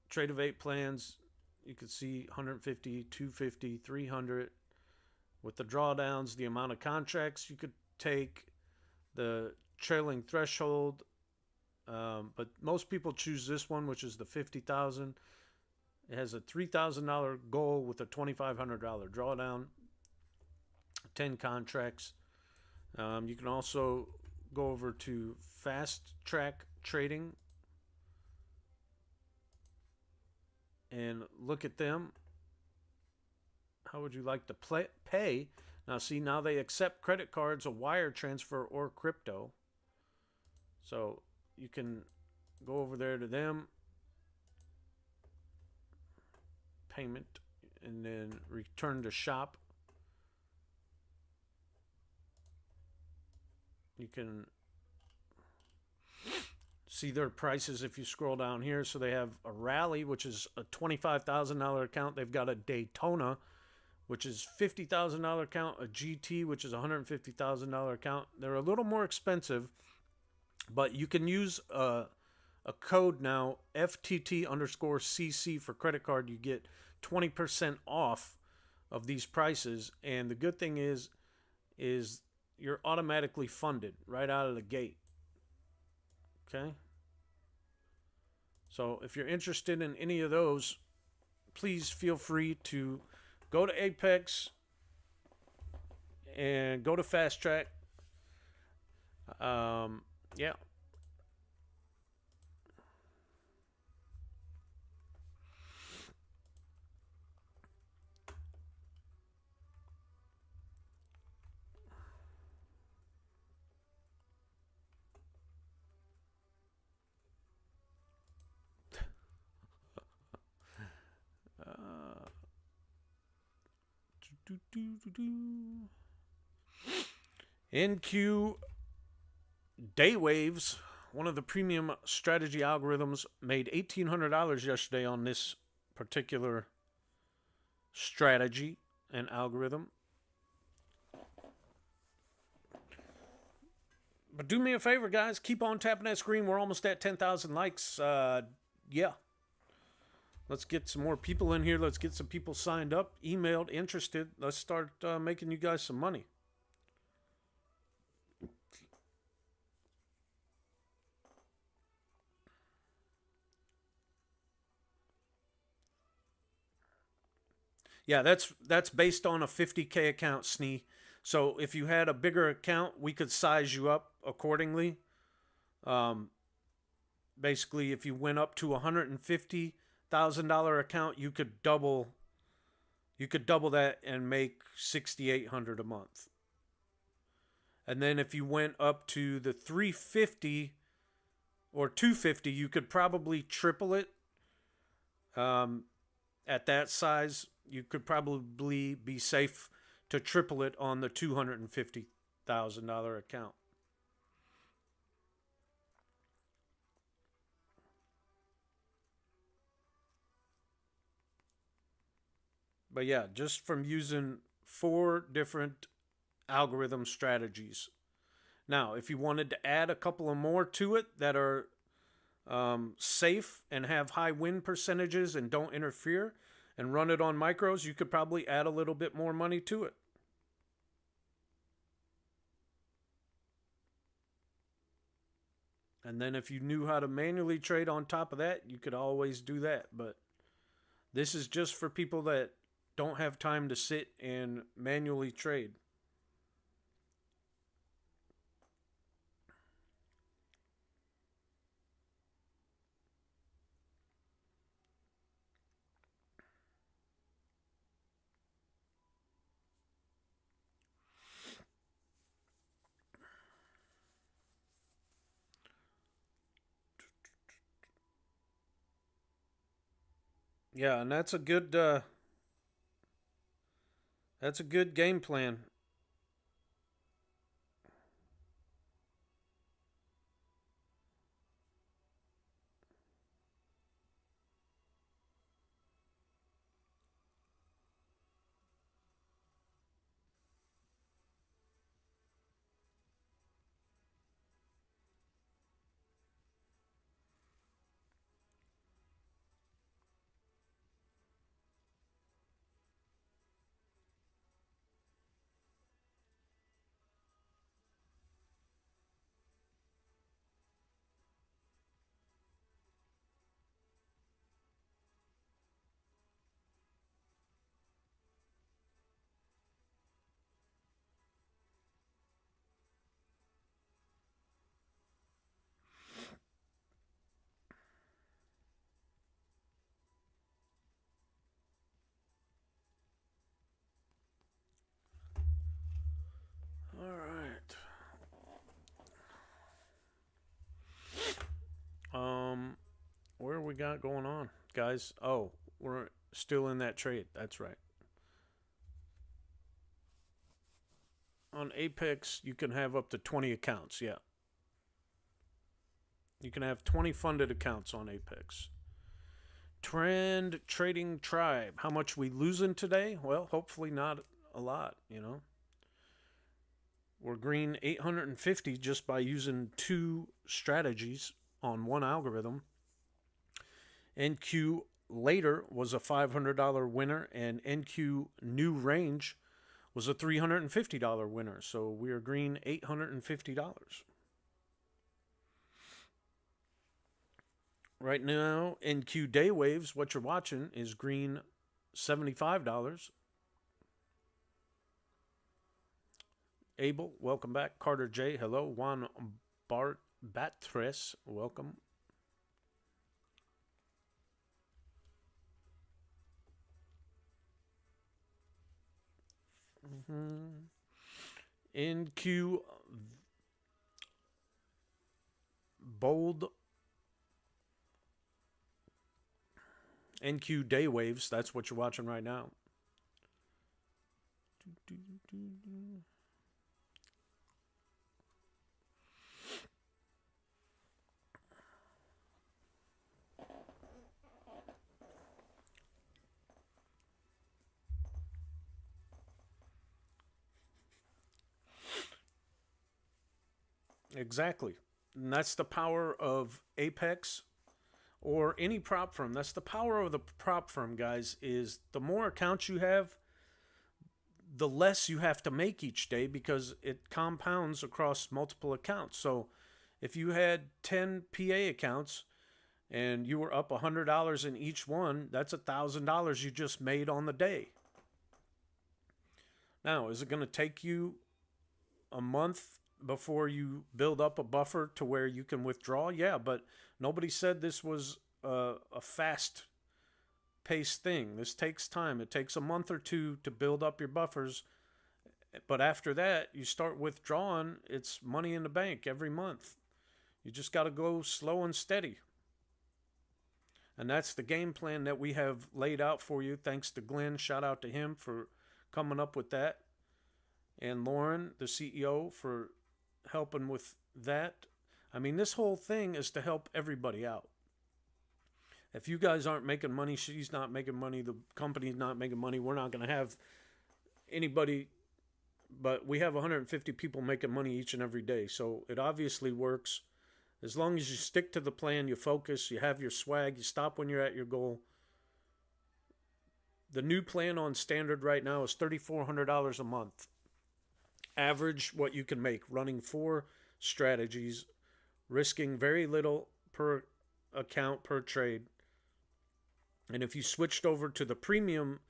Trade of 8 plans. You can see 150, 250, 300. With the drawdowns, the amount of contracts you could take, the trailing threshold. But most people choose this one, which is the 50,000. It has a $3,000 goal with a $2,500 drawdown. 10 contracts. You can also go over to Fast Track Trading and look at them. How would you like to pay? Now, see, now they accept credit cards, a wire transfer, or crypto. So you can go over there to them, payment, and then return to shop. You can see their prices if you scroll down here. So they have a Rally, which is a $25,000 account. They've got a Daytona, which is $50,000 account, a GT, which is a $150,000 account. They're a little more expensive, but you can use a code now, FTT_CC for credit card. You get 20% off of these prices. And the good thing is you're automatically funded right out of the gate. Okay? So if you're interested in any of those, please feel free to go to Apex and go to Fast Track. Yeah. NQ Day Waves, one of the premium strategy algorithms, made $1,800 yesterday on this particular strategy and algorithm. But do me a favor, guys. Keep on tapping that screen. We're almost at 10,000 likes. Yeah. Let's get some more people in here. Let's get some people signed up, emailed, interested. Let's start making you guys some money. Yeah, that's based on a 50K account, Snee. So if you had a bigger account, we could size you up accordingly. Basically, if you went up to 150, $1,000 account, you could double that and make 6,800 a month. And then if you went up to the 350 or 250, you could probably triple it. At that size, you could probably be safe to triple it on the $250,000 account. But yeah, just from using 4 different algorithm strategies. Now, if you wanted to add a couple of more to it that are safe and have high win percentages and don't interfere and run it on micros, you could probably add a little bit more money to it. And then if you knew how to manually trade on top of that, you could always do that. But this is just for people that don't have time to sit and manually trade. Yeah, and that's a good game plan. All right. Where we got going on, guys? Oh, we're still in that trade. That's right. On Apex, you can have up to 20 accounts. Yeah. You can have 20 funded accounts on Apex. Trend Trading Tribe. How much we losing today? Well, hopefully not a lot, you know. We're green 850 just by using 2 strategies on one algorithm. NQ later was a $500 winner, and NQ new range was a $350 winner. So we are green $850. Right now, NQ day waves, what you're watching is green $75. Abel, welcome back. Carter J, hello. Juan Bart Batres, welcome. NQ bold NQ day waves, that's what you're watching right now. Exactly. And that's the power of Apex or any prop firm. That's the power of the prop firm, guys, is the more accounts you have, the less you have to make each day because it compounds across multiple accounts. So if you had 10 PA accounts and you were up $100 in each one, that's $1,000 you just made on the day. Now, is it going to take you a month before you build up a buffer to where you can withdraw? Yeah, but nobody said this was a fast paced thing. This takes time. It takes a month or two to build up your buffers. But after that, you start withdrawing. It's money in the bank every month. You just got to go slow and steady. And that's the game plan that we have laid out for you. Thanks to Glenn. Shout out to him for coming up with that. And Lauren, the CEO, for helping with that. I mean, this whole thing is to help everybody out. If you guys aren't making money, she's not making money, the company's not making money, we're not going to have anybody. But we have 150 people making money each and every day. So it obviously works. As long as you stick to the plan, you focus, you have your swag, you stop when you're at your goal. The new plan on standard right now is $3,400 a month. Average what you can make, running 4 strategies, risking very little per account, per trade. And if you switched over to the premium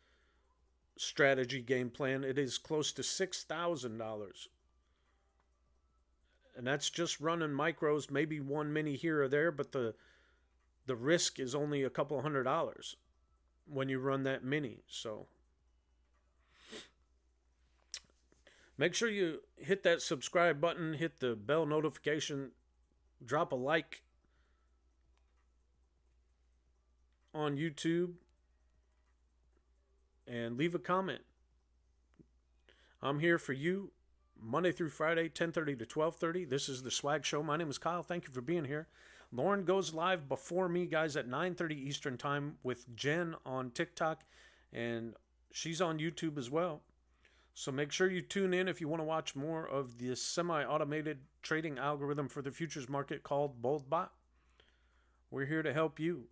strategy game plan, it is close to $6,000. And that's just running micros, maybe one mini here or there, but the risk is only a couple $100 when you run that mini. So make sure you hit that subscribe button, hit the bell notification, drop a like on YouTube, and leave a comment. I'm here for you Monday through Friday, 10:30 to 12:30. This is the Swag Show. My name is Kyle. Thank you for being here. Lauren goes live before me, guys, at 9:30 Eastern Time with Jen on TikTok, and she's on YouTube as well. So make sure you tune in if you want to watch more of this semi-automated trading algorithm for the futures market called BoldBot. We're here to help you.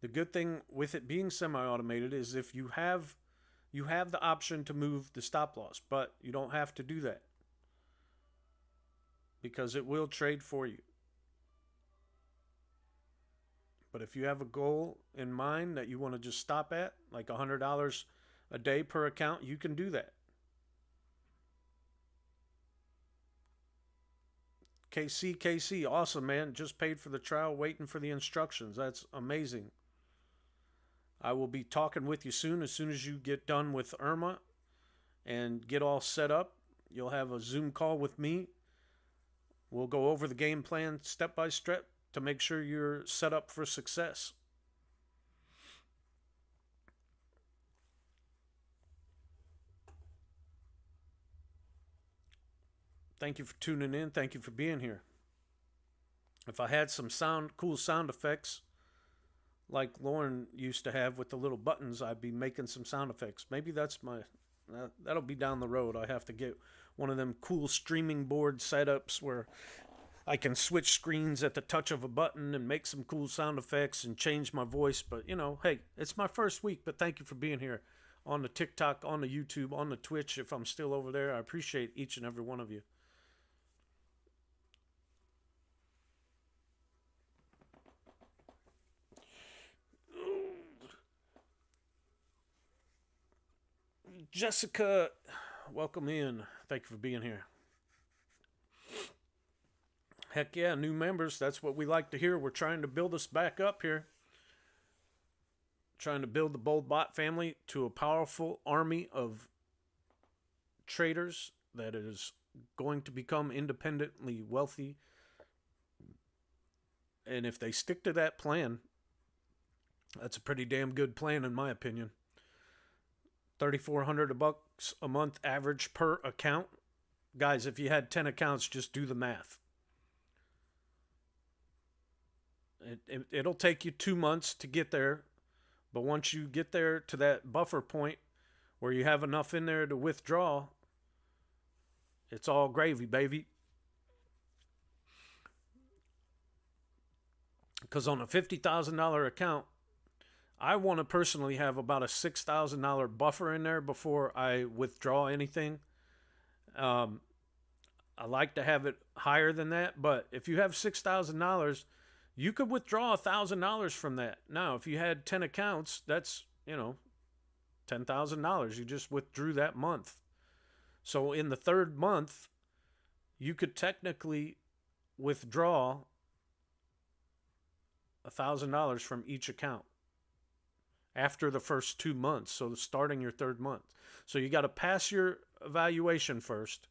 The good thing with it being semi-automated is if you have the option to move the stop loss, but you don't have to do that because it will trade for you. But if you have a goal in mind that you want to just stop at, like $100 a day per account, you can do that. KC, awesome, man. Just paid for the trial, waiting for the instructions. That's amazing. I will be talking with you soon as you get done with Irma and get all set up. You'll have a Zoom call with me. We'll go over the game plan step by step to make sure you're set up for success. Thank you for tuning in. Thank you for being here. If I had some cool sound effects like Lauren used to have with the little buttons, I'd be making some sound effects. Maybe that'll be down the road. I have to get one of them cool streaming board setups where I can switch screens at the touch of a button and make some cool sound effects and change my voice. But, hey, it's my first week, but thank you for being here on the TikTok, on the YouTube, on the Twitch. If I'm still over there, I appreciate each and every one of you. Jessica, welcome in. Thank you for being here. Heck yeah, new members. That's what we like to hear. We're trying to build us back up here. Trying to build the BoldBot family to a powerful army of traders that is going to become independently wealthy. And if they stick to that plan, that's a pretty damn good plan in my opinion. $3,400 a month average per account. Guys, if you had 10 accounts, just do the math. It'll take you 2 months to get there, but once you get there to that buffer point where you have enough in there to withdraw, it's all gravy, baby. Because on a $50,000 account, I want to personally have about a $6,000 buffer in there before I withdraw anything. I like to have it higher than that, but if you have $6,000, you could withdraw $1,000 from that. Now, if you had 10 accounts, that's, $10,000. You just withdrew that month. So in the third month, you could technically withdraw $1,000 from each account after the first 2 months. So starting your third month. So you got to pass your evaluation first,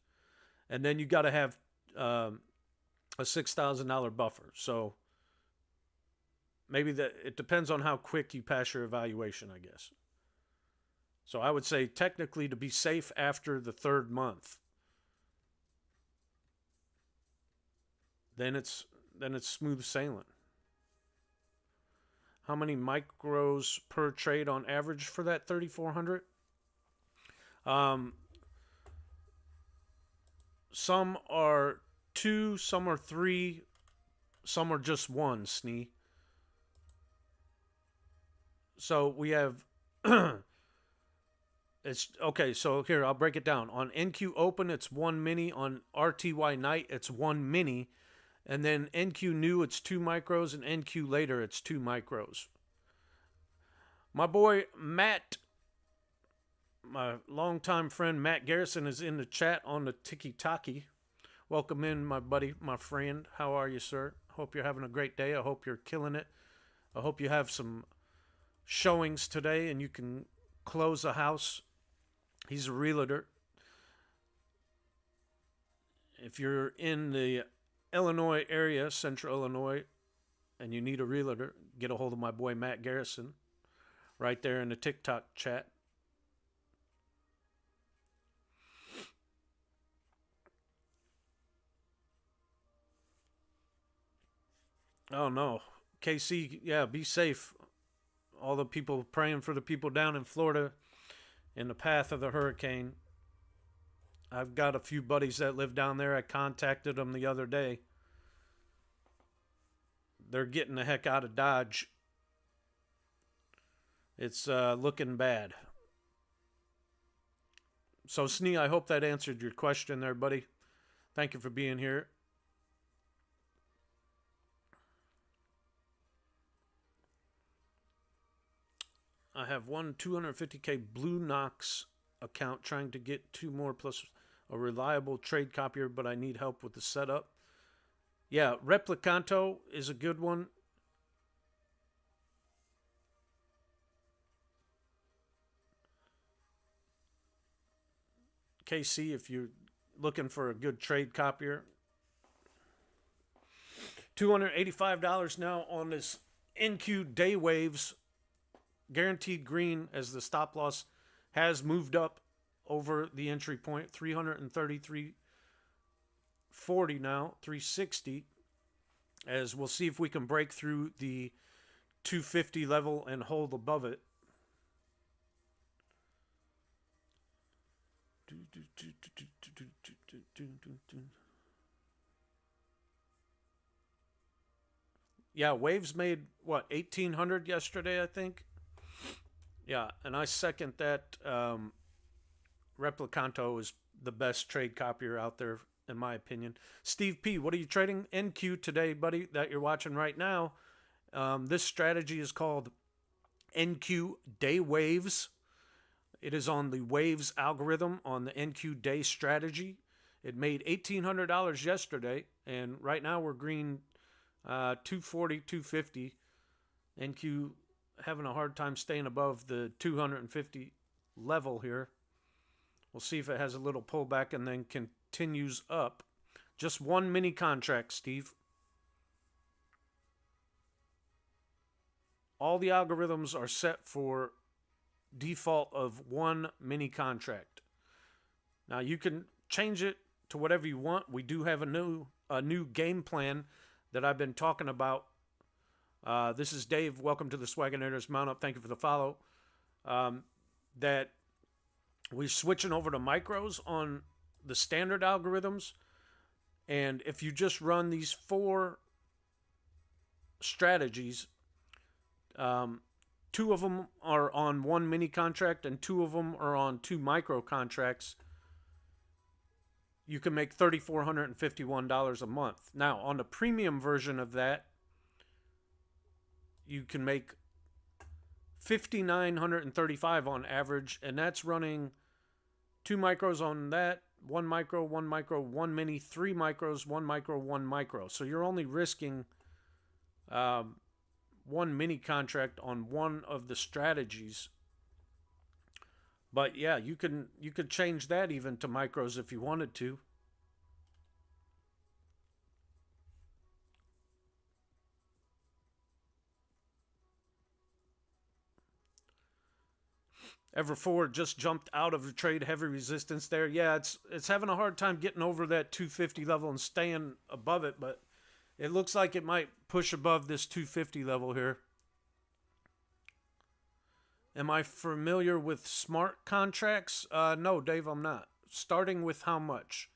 and then you got to have a $6,000 buffer. So maybe it depends on how quick you pass your evaluation, I guess. So I would say technically to be safe after the third month. Then it's smooth sailing. How many micros per trade on average for that 3,400? Some are 2, some are 3, some are just 1, Snee. So we have it's okay, so here I'll break it down. On NQ Open it's 1 mini, on RTY Night it's 1 mini, and then NQ New it's 2 micros, and NQ Later it's 2 micros. My boy Matt, my longtime friend Matt Garrison, is in the chat on the Tiki Taki. Welcome in, my buddy, my friend. How are you, sir? Hope you're having a great day. I hope you're killing it. I hope you have some showings today and you can close a house. He's a realtor. If you're in the Illinois area, Central Illinois, and you need a realtor, get a hold of my boy Matt Garrison right there in the TikTok chat. Oh no, KC, yeah, be safe. All the people praying for the people down in Florida in the path of the hurricane. I've got a few buddies that live down there. I contacted them the other day. They're getting the heck out of Dodge. It's looking bad. So, Snee, I hope that answered your question there, buddy. Thank you for being here. I have one 250K Blue Knox account trying to get 2 more plus a reliable trade copier, but I need help with the setup. Yeah, Replicanto is a good one. KC, if you're looking for a good trade copier. $285 now on this NQ Day Waves. Guaranteed green as the stop loss has moved up over the entry point. 333.40 now, 360. As we'll see if we can break through the 250 level and hold above it. Yeah, Waves made, what, 1,800 yesterday, I think? Yeah, and I second that. Replicanto is the best trade copier out there, in my opinion. Steve P., what are you trading? NQ today, buddy, that you're watching right now. This strategy is called NQ Day Waves. It is on the Waves algorithm on the NQ Day strategy. It made $1,800 yesterday, and right now we're green 240, 250. NQ having a hard time staying above the 250 level here. We'll see if it has a little pullback and then continues up. Just one mini contract, Steve. All the algorithms are set for default of one mini contract. Now you can change it to whatever you want. We do have a new game plan that I've been talking about. This is Dave. Welcome to the Swagonators Mount Up. Thank you for the follow. That we're switching over to micros on the standard algorithms. And if you just run these 4 strategies, 2 of them are on one mini contract and 2 of them are on 2 micro contracts, you can make $3,451 a month. Now, on the premium version of that, you can make $5,935 on average, and that's running 2 micros on that, 1 micro, 1 mini, 3 micros, 1 micro, 1 micro. So you're only risking one mini contract on one of the strategies. But yeah, you could change that even to micros if you wanted to. Ever4 just jumped out of the trade, heavy resistance there. Yeah, it's having a hard time getting over that 250 level and staying above it, but it looks like it might push above this 250 level here. Am I familiar with smart contracts? No, Dave, I'm not. Starting with how much?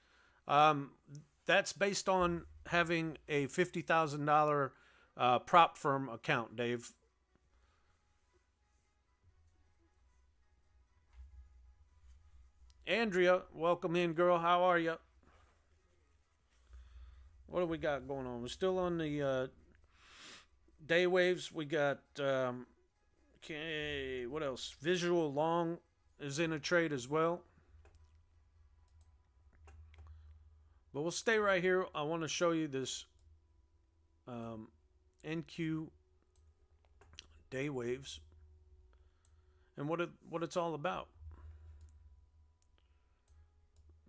That's based on having a $50,000 prop firm account, Dave. Andrea, welcome in, girl. How are you? What do we got going on? We're still on the day waves. We got okay. What else? Visual long is in a trade as well. But we'll stay right here. I want to show you this NQ day waves and what it's all about.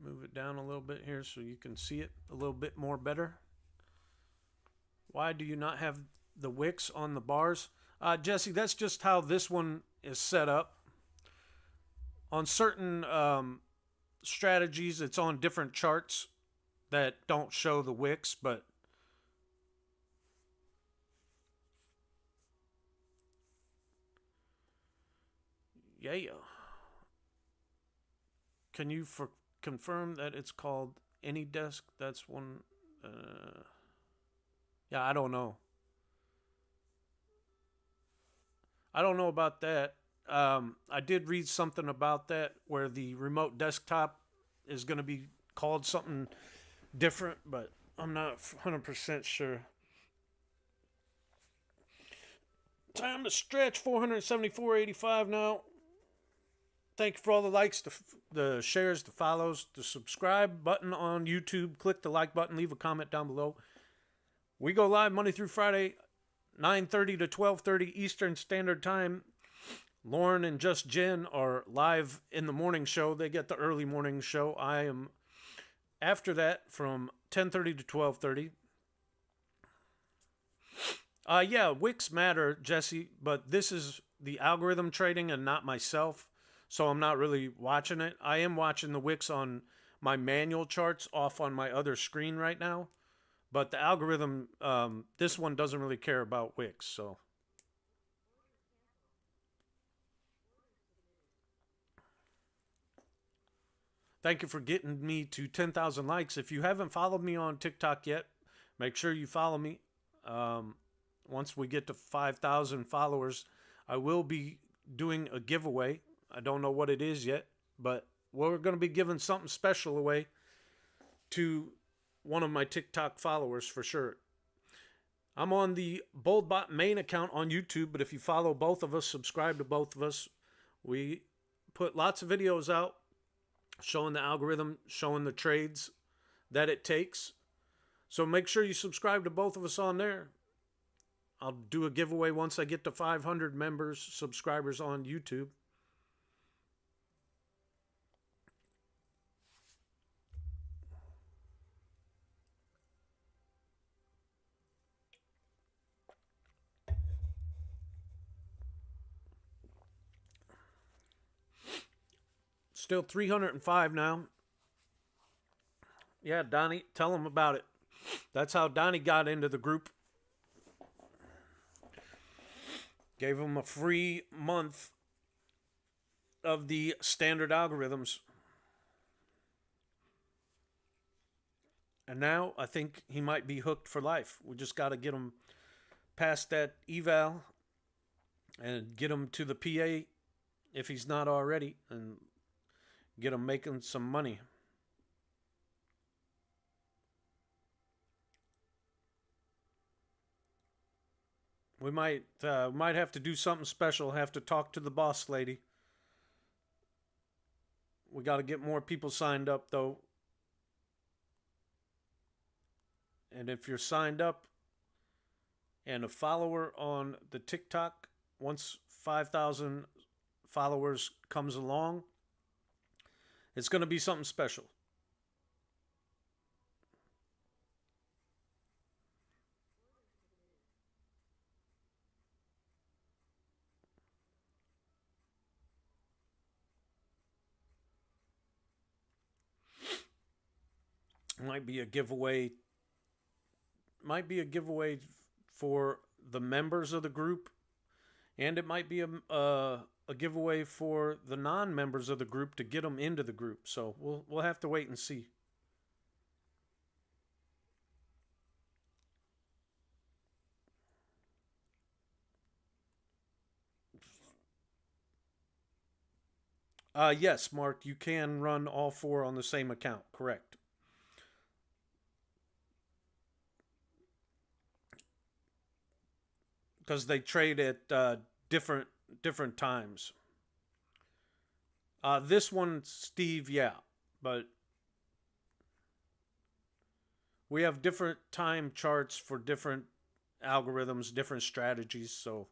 Move it down a little bit here so you can see it a little bit more better. Why do you not have the wicks on the bars? Jesse, that's just how this one is set up. On certain strategies, it's on different charts that don't show the wicks, but yeah. Can you confirm that it's called AnyDesk? That's one. Yeah, I don't know. I don't know about that. I did read something about that where the remote desktop is going to be called something different, but I'm not 100% sure. Time to stretch. 474.85 now. Thank you for all the likes, the shares, the follows, the subscribe button on YouTube. Click the like button. Leave a comment down below. We go live Monday through Friday, 9:30 to 12:30 Eastern Standard Time. Lauren and Just Jen are live in the morning show. They get the early morning show. I am after that from 10:30 to 12:30. Yeah, wicks matter, Jesse, but this is the algorithm trading and not myself, so I'm not really watching it. I am watching the wicks on my manual charts off on my other screen right now, but the algorithm, this one doesn't really care about wicks, so. Thank you for getting me to 10,000 likes. If you haven't followed me on TikTok yet, make sure you follow me. Once we get to 5,000 followers, I will be doing a giveaway. I don't know what it is yet, but we're going to be giving something special away to one of my TikTok followers for sure. I'm on the BoldBot main account on YouTube, but if you follow both of us, subscribe to both of us, we put lots of videos out showing the algorithm, showing the trades that it takes. So make sure you subscribe to both of us on there. I'll do a giveaway once I get to 500 members, subscribers on YouTube. Still 305 now. Yeah, Donnie, tell them about it. That's how Donnie got into the group. Gave him a free month of the standard algorithms. And now I think he might be hooked for life. We just got to get him past that eval and get him to the PA if he's not already, and get him making some money. We might have to do something special. Have to talk to the boss lady. We got to get more people signed up though. And if you're signed up, and a follower on the TikTok. Once 5,000 followers comes along, it's going to be something special. Might be a giveaway. Might be a giveaway for the members of the group, and it might be a giveaway for the non-members of the group to get them into the group. So we'll have to wait and see. Yes, Mark, you can run all four on the same account. Correct. Because they trade at different different times. This one, Steve, yeah, but we have different time charts for different algorithms, different strategies, so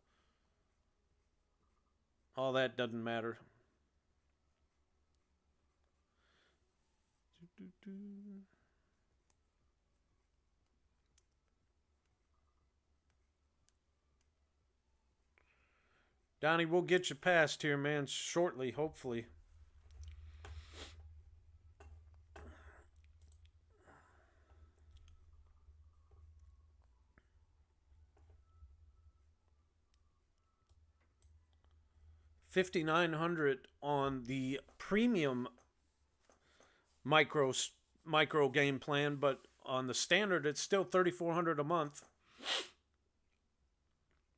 all that doesn't matter. Donnie, we'll get you past here, man, shortly, hopefully. $5,900 on the premium micro micro game plan, but on the standard it's still 3,400 a month,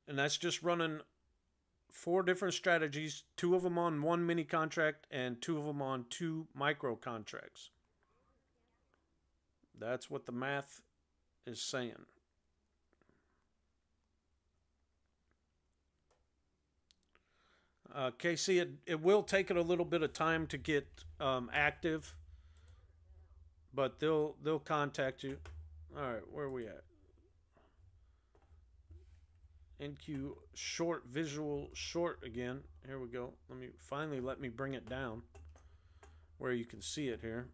and that's just running four different strategies, two of them on one mini contract and two of them on two micro contracts. That's what the math is saying. Casey, it will take it a little bit of time to get active, but they'll contact you. All right, where are we at? NQ short visual short again. Here we go. Let me bring it down where you can see it here.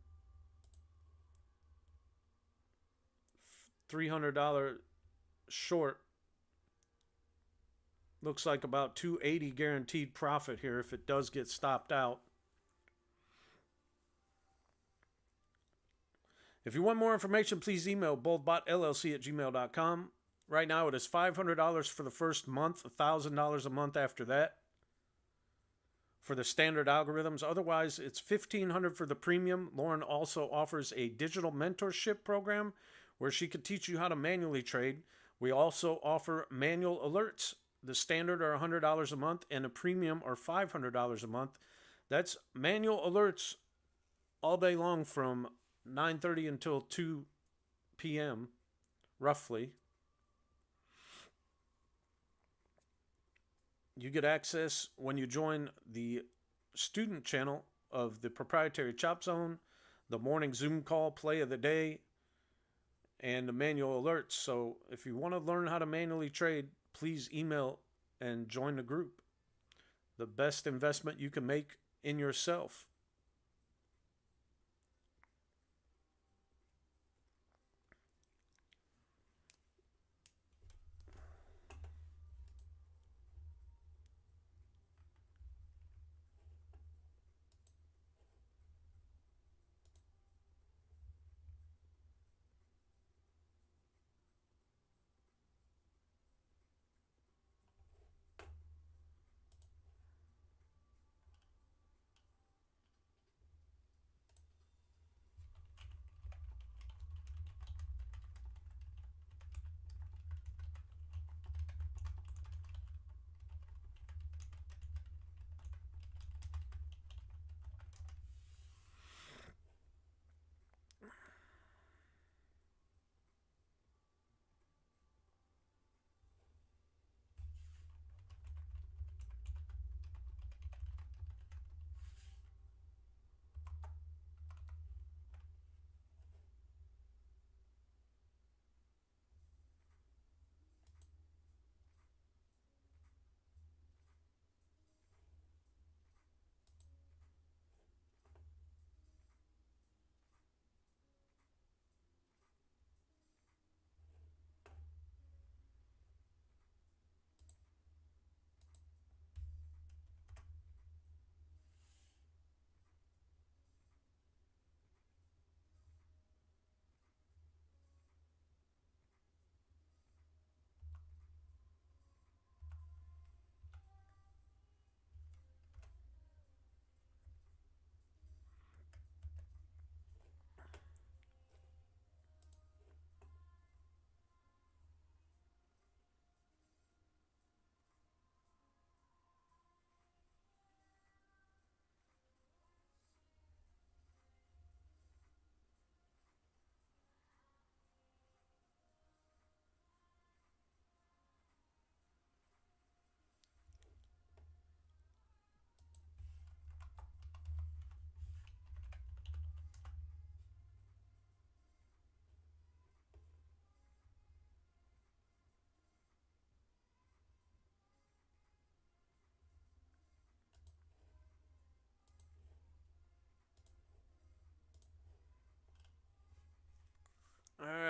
$300 short. Looks like about 280 guaranteed profit here if it does get stopped out. If you want more information, please email boldbotllc@gmail.com. Right now, it is $500 for the first month, $1,000 a month after that for the standard algorithms. Otherwise, it's $1,500 for the premium. Lauren also offers a digital mentorship program where she could teach you how to manually trade. We also offer manual alerts. The standard are $100 a month, and the premium are $500 a month. That's manual alerts all day long from 9:30 until 2 p.m., roughly. You get access when you join the student channel of the proprietary Chop Zone, the morning Zoom call play of the day, and the manual alerts. So if you want to learn how to manually trade, please email and join the group. The best investment you can make in yourself.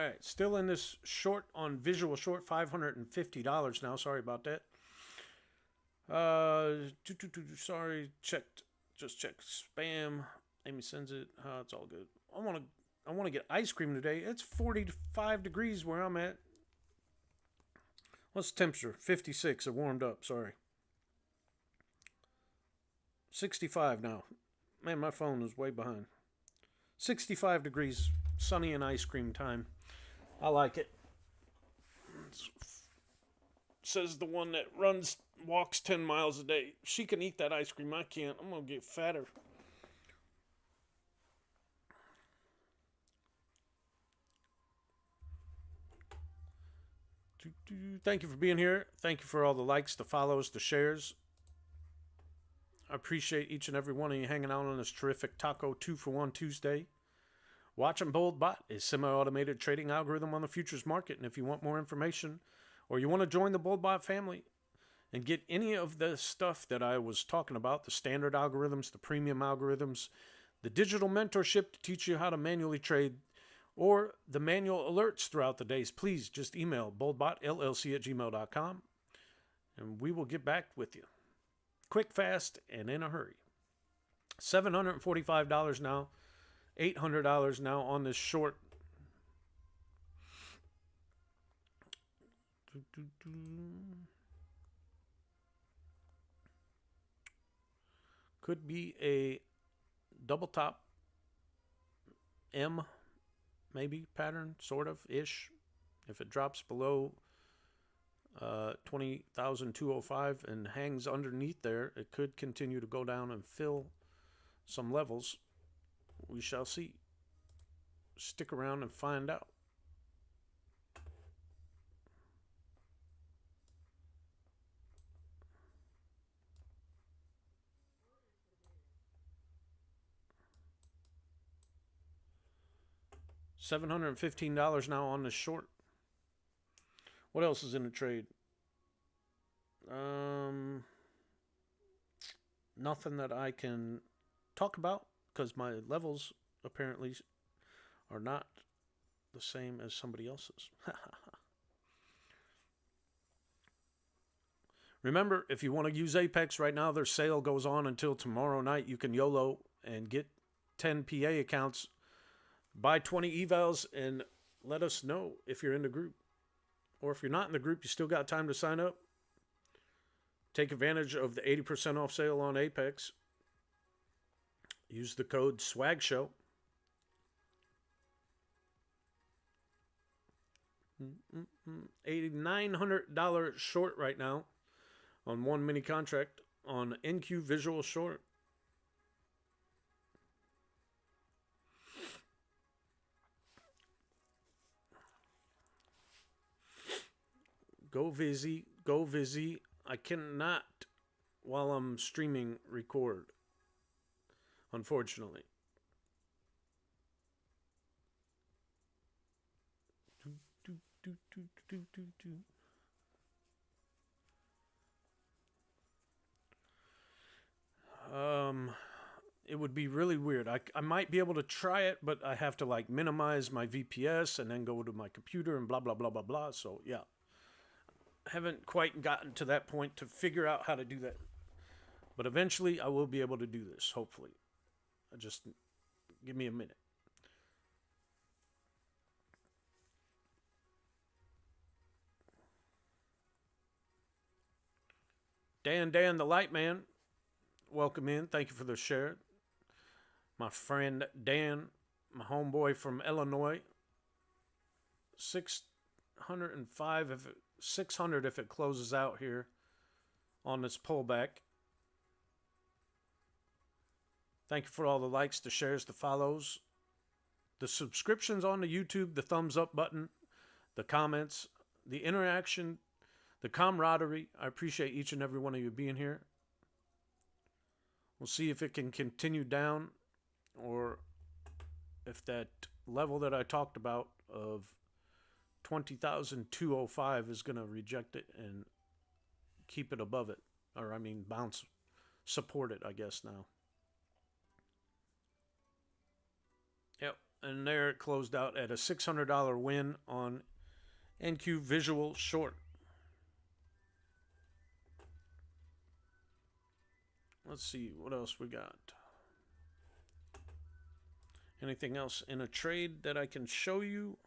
right, still in this short on visual short, $550 now. Sorry about that. Sorry, just checked spam. Amy sends it. It's all good. I want to get ice cream today. It's 45 degrees where I'm at. What's the temperature? 56. It warmed up. Sorry. 65 now. Man, my phone is way behind. 65 degrees, sunny and ice cream time. I like it. Says the one that walks 10 miles a day. She can eat that ice cream. I can't. I'm going to get fatter. Thank you for being here. Thank you for all the likes, the follows, the shares. I appreciate each and every one of you hanging out on this terrific Taco 2-for-1 Tuesday. Watching BoldBot is semi-automated trading algorithm on the futures market. And if you want more information or you want to join the BoldBot family and get any of the stuff that I was talking about, the standard algorithms, the premium algorithms, the digital mentorship to teach you how to manually trade, or the manual alerts throughout the days, please just email boldbotllc@gmail.com and we will get back with you. Quick, fast, and in a hurry. $745 now. $800 now on this short. Could be a double top M, maybe, pattern, sort of, ish. If it drops below 20,205 and hangs underneath there, it could continue to go down and fill some levels. We shall see. Stick around and find out. $715 now on this short. What else is in the trade? Nothing that I can talk about because my levels apparently are not the same as somebody else's. Remember, if you want to use Apex right now, their sale goes on until tomorrow night. You can YOLO and get 10 PA accounts, buy 20 evals, and let us know if you're in the group. Or if you're not in the group, you still got time to sign up. Take advantage of the 80% off sale on Apex. Use the code SWAGSHOW. $900 short right now on one mini contract on NQ Visual Short. Go Vizzy, go Vizzy. I cannot, while I'm streaming, record, unfortunately. It would be really weird. I might be able to try it, but I have to like minimize my VPS and then go to my computer and blah, blah, blah, blah, blah. So yeah, haven't quite gotten to that point to figure out how to do that. But eventually I will be able to do this, hopefully. Just give me a minute. Dan the Light Man, welcome in. Thank you for the share. My friend Dan, my homeboy from Illinois. 605 600 if it closes out here on this pullback. Thank you for all the likes, the shares, the follows, the subscriptions on the YouTube, the thumbs up button, the comments, the interaction, the camaraderie. I appreciate each and every one of you being here. We'll see if it can continue down or if that level that I talked about of 20,205 is going to reject it and keep it above it. Or, I mean, bounce, support it, I guess, now. Yep. and there it closed out at a $600 win on NQ Visual Short. Let's see what else we got. Anything else in a trade that I can show you?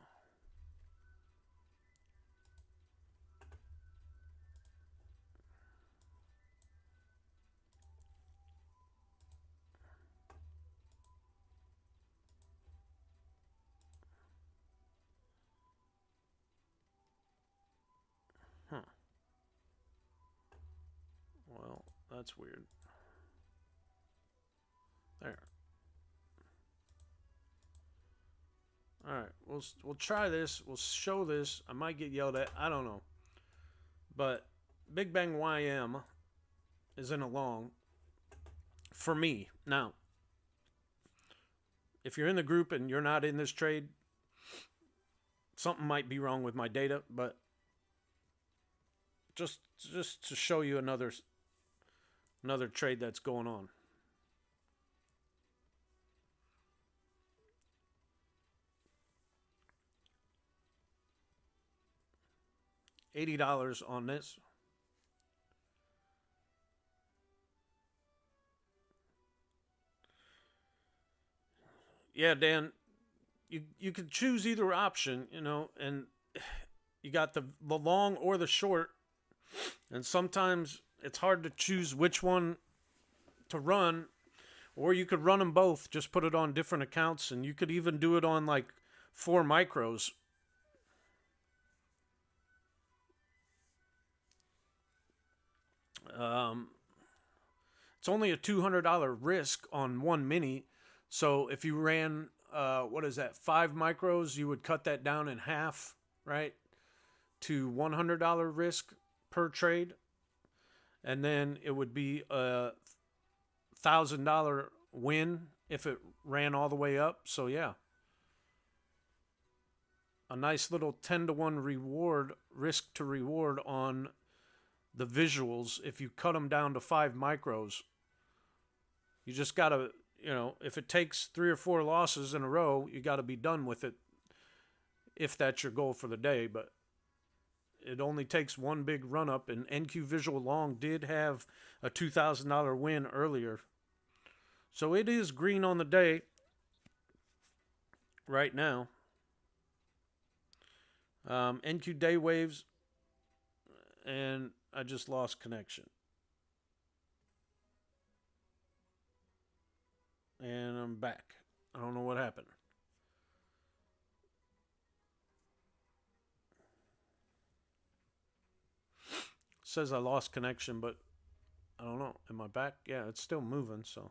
Huh. Well, that's weird. There. All right, we'll try this. We'll show this. I might get yelled at. I don't know. But Big Bang YM is in a long for me. Now, if you're in the group and you're not in this trade, something might be wrong with my data, but just to show you another trade that's going on. $80 on this. Yeah, Dan, you could choose either option, you know, and you got the long or the short, and sometimes it's hard to choose which one to run, or you could run them both, just put it on different accounts, and you could even do it on like 4 micros. It's only a $200 risk on one mini. So if you ran, what is that, 5 micros, you would cut that down in half, right? To $100 risk per trade. And then it would be a $1,000 win if it ran all the way up. So yeah. A nice little 10-to-1 reward, risk to reward on the visuals if you cut them down to 5 micros. You just got to, you know, if it takes 3 or 4 losses in a row, you got to be done with it if that's your goal for the day. But it only takes one big run up, and NQ Visual Long did have a $2,000 win earlier. So it is green on the day right now. NQ Day Waves, and I just lost connection. And I'm back. I don't know what happened. Says I lost connection, but I don't know. Am I back? Yeah, it's still moving, so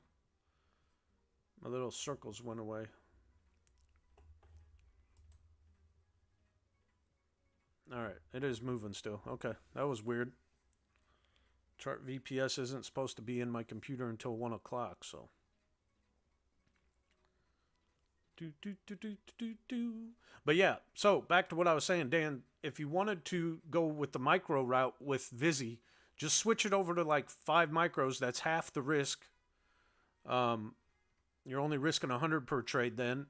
my little circles went away. All right, it is moving still. Okay, that was weird. Chart VPS isn't supposed to be in my computer until 1 o'clock, so. But yeah, so back to what I was saying, Dan, if you wanted to go with the micro route with Visi, just switch it over to like 5 micros. That's half the risk. You're only risking 100 per trade then,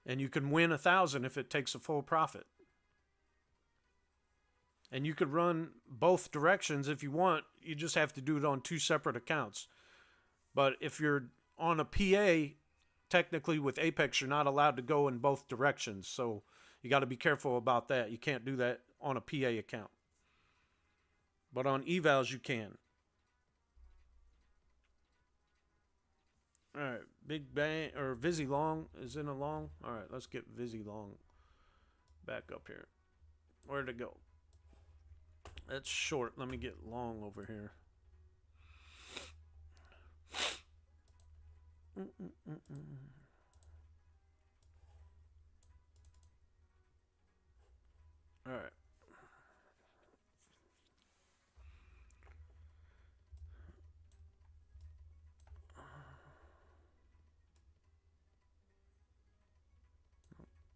and you can win 1,000 if it takes a full profit. And you could run both directions if you want. You just have to do it on 2 separate accounts. But if you're on a PA, technically with Apex, you're not allowed to go in both directions. So you got to be careful about that. You can't do that on a PA account. But on evals, you can. All right, Big Bang, or Visi Long is in a long. All right, let's get Visi Long back up here. Where'd it go? That's short. Let me get long over here. All right.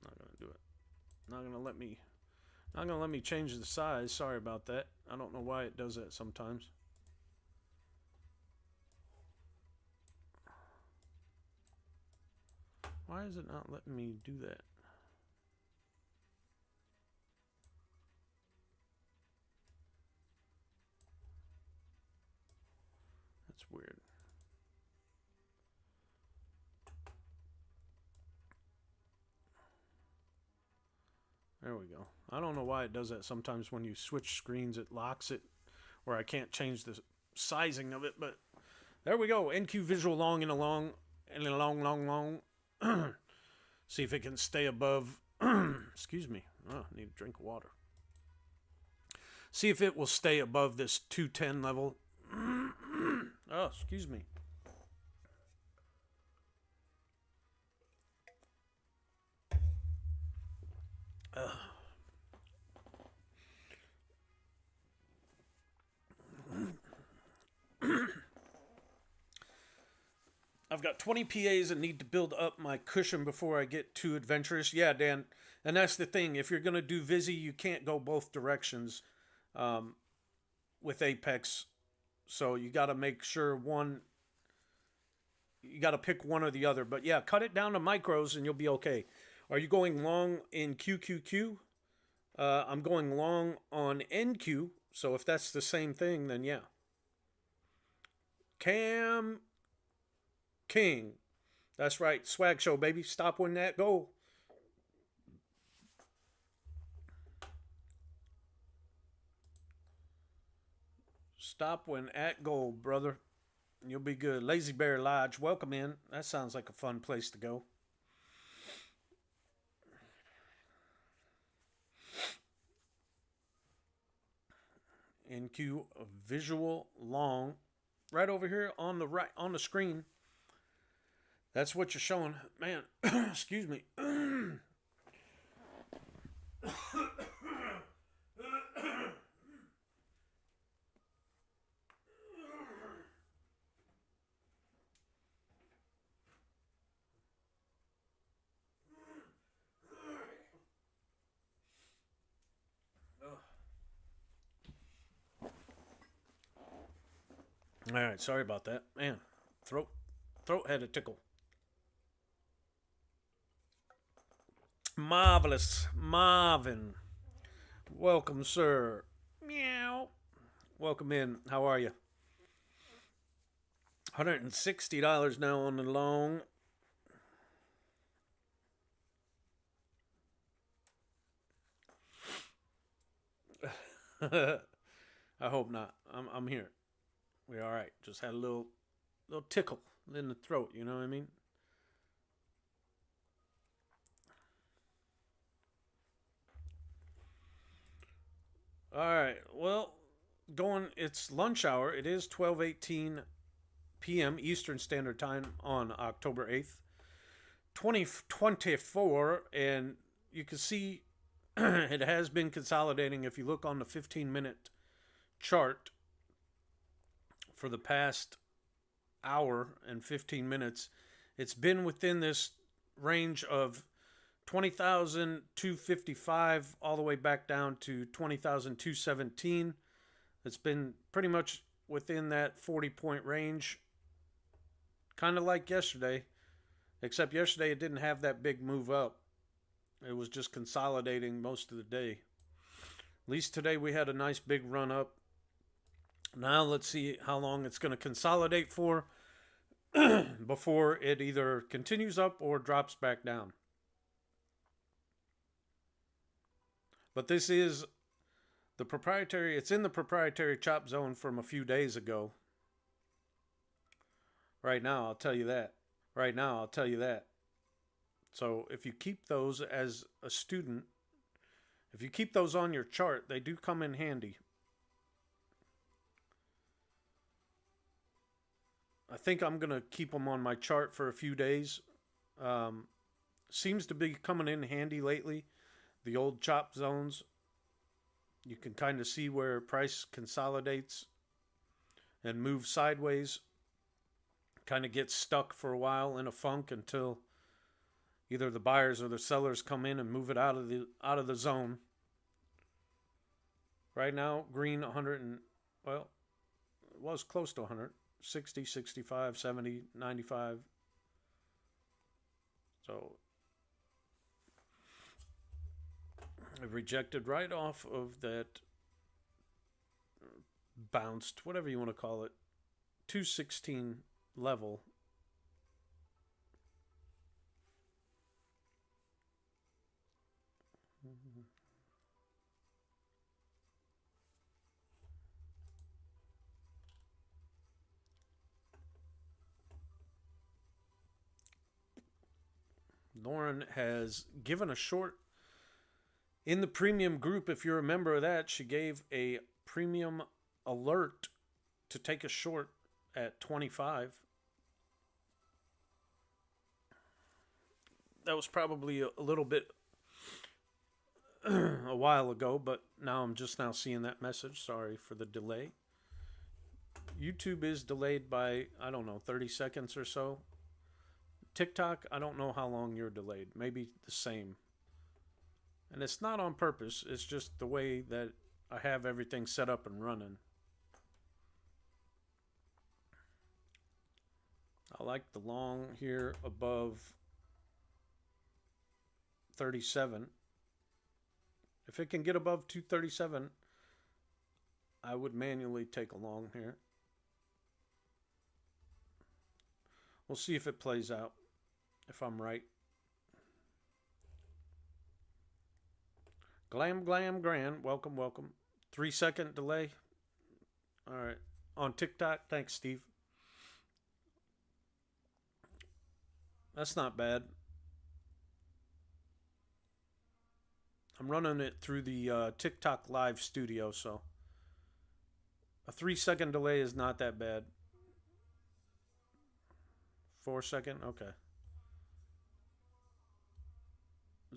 Not gonna do it. Not gonna let me change the size. Sorry about that. I don't know why it does that sometimes. Why is it not letting me do that? That's weird. There we go. I don't know why it does that. Sometimes when you switch screens, it locks it where I can't change the sizing of it. But there we go. NQ visual long and a long and a long, long, long. See if it can stay above. Excuse me. Oh, I need a drink of water. See if it will stay above this 210 level. Oh, excuse me. I've got 20 PAs and need to build up my cushion before I get too adventurous. Yeah, Dan. And that's the thing. If you're going to do Visi, you can't go both directions with Apex. So you got to make sure you got to pick one or the other. But yeah, cut it down to micros and you'll be okay. Are you going long in QQQ? I'm going long on NQ. So if that's the same thing, then yeah. Cam King. That's right. Swag show, baby. Stop when that goal. Stop when at goal, brother. You'll be good. Lazy Bear Lodge. Welcome in. That sounds like a fun place to go. NQ visual long. Right over here on the right on the screen. That's what you're showing. Man, excuse me. All right, sorry about that. Man, throat had a tickle. Marvelous. Marvin. Welcome, sir. Meow. Welcome in. How are you? $160 now on the long. I hope not. I'm here. We're all right. Just had a little tickle in the throat. You know what I mean? All right. Well, it's lunch hour. It is 12:18 p.m. Eastern Standard Time on October 8th, 2024, and you can see it has been consolidating. If you look on the 15-minute chart for the past hour and 15 minutes, it's been within this range of 20,255 all the way back down to 20,217. It's been pretty much within that 40-point range, kind of like yesterday, except yesterday it didn't have that big move up. It was just consolidating most of the day. At least today we had a nice big run up. Now let's see how long it's going to consolidate for before it either continues up or drops back down. But this is the proprietary, it's in the proprietary chop zone from a few days ago. Right now, I'll tell you that. So if you keep those as a student, if you keep those on your chart, they do come in handy. I think I'm going to keep them on my chart for a few days. Seems to be coming in handy lately. The old chop zones. You can kind of see where price consolidates and moves sideways. Kind of gets stuck for a while in a funk until either the buyers or the sellers come in and move it out of the zone. Right now, green 100 and, well, it was close to 100. 60, 65, 70, 95. So it rejected right off of that bounced, whatever you want to call it, 216 level. Lauren has given a short in the premium group. If you're a member of that, she gave a premium alert to take a short at 25. That was probably a little bit a while ago, but now I'm just now seeing that message. Sorry for the delay. YouTube is delayed by, I don't know, 30 seconds or so. TikTok, I don't know how long you're delayed. Maybe the same. And it's not on purpose. It's just the way that I have everything set up and running. I like the long here above 37. If it can get above 237, I would manually take a long here. We'll see if it plays out, if I'm right. Glam Grand, welcome, welcome. 3-second delay. All right, on TikTok, thanks, Steve. That's not bad. I'm running it through the TikTok live studio, so a 3-second delay is not that bad. 4-second, okay.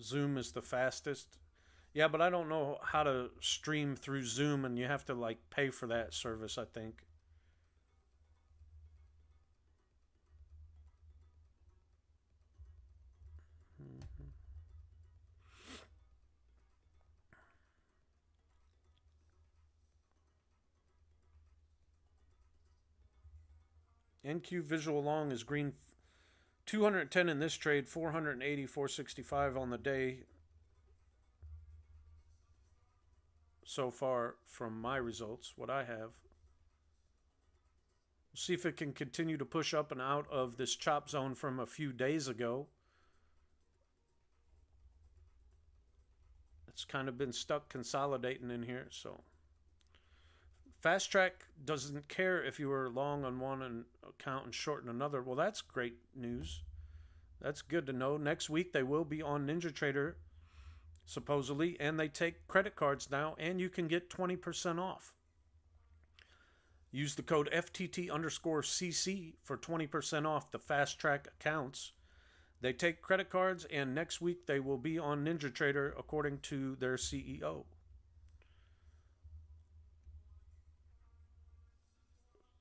Zoom is the fastest. Yeah, but I don't know how to stream through Zoom, and you have to like pay for that service, I think. NQ visual long is green. 210 in this trade, 480, 465 on the day so far from my results, what I have. See if it can continue to push up and out of this chop zone from a few days ago. It's kind of been stuck consolidating in here, so. Fast Track doesn't care if you were long on one account and short in another. Well, that's great news. That's good to know. Next week they will be on NinjaTrader, supposedly, and they take credit cards now, and you can get 20% off. Use the code FTT_CC for 20% off the Fast Track accounts. They take credit cards, and next week they will be on NinjaTrader, according to their CEO.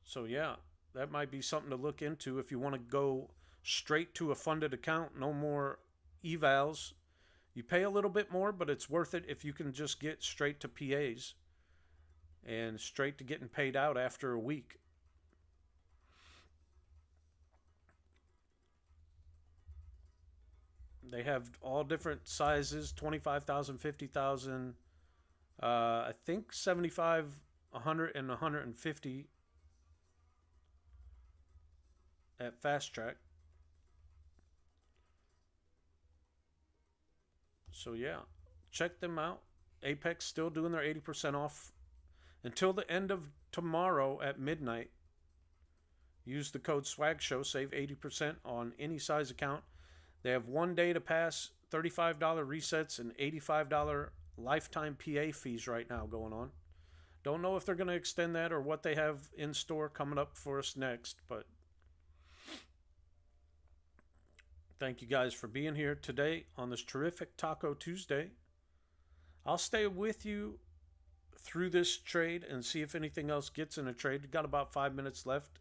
So yeah, that might be something to look into if you want to go straight to a funded account. No more evals. You pay a little bit more, but it's worth it if you can just get straight to PAs and straight to getting paid out after a week. They have all different sizes, 25,000, 50,000, I think 75, 100, and 150 at Fast Track. So yeah, check them out. Apex still doing their 80% off until the end of tomorrow at midnight. Use the code SWAGSHOW, save 80% on any size account. They have 1 day to pass, $35 resets, and $85 lifetime PA fees right now going on. Don't know if they're going to extend that or what they have in store coming up for us next, but thank you guys for being here today on this terrific Taco Tuesday. I'll stay with you through this trade and see if anything else gets in a trade. Got about 5 minutes left.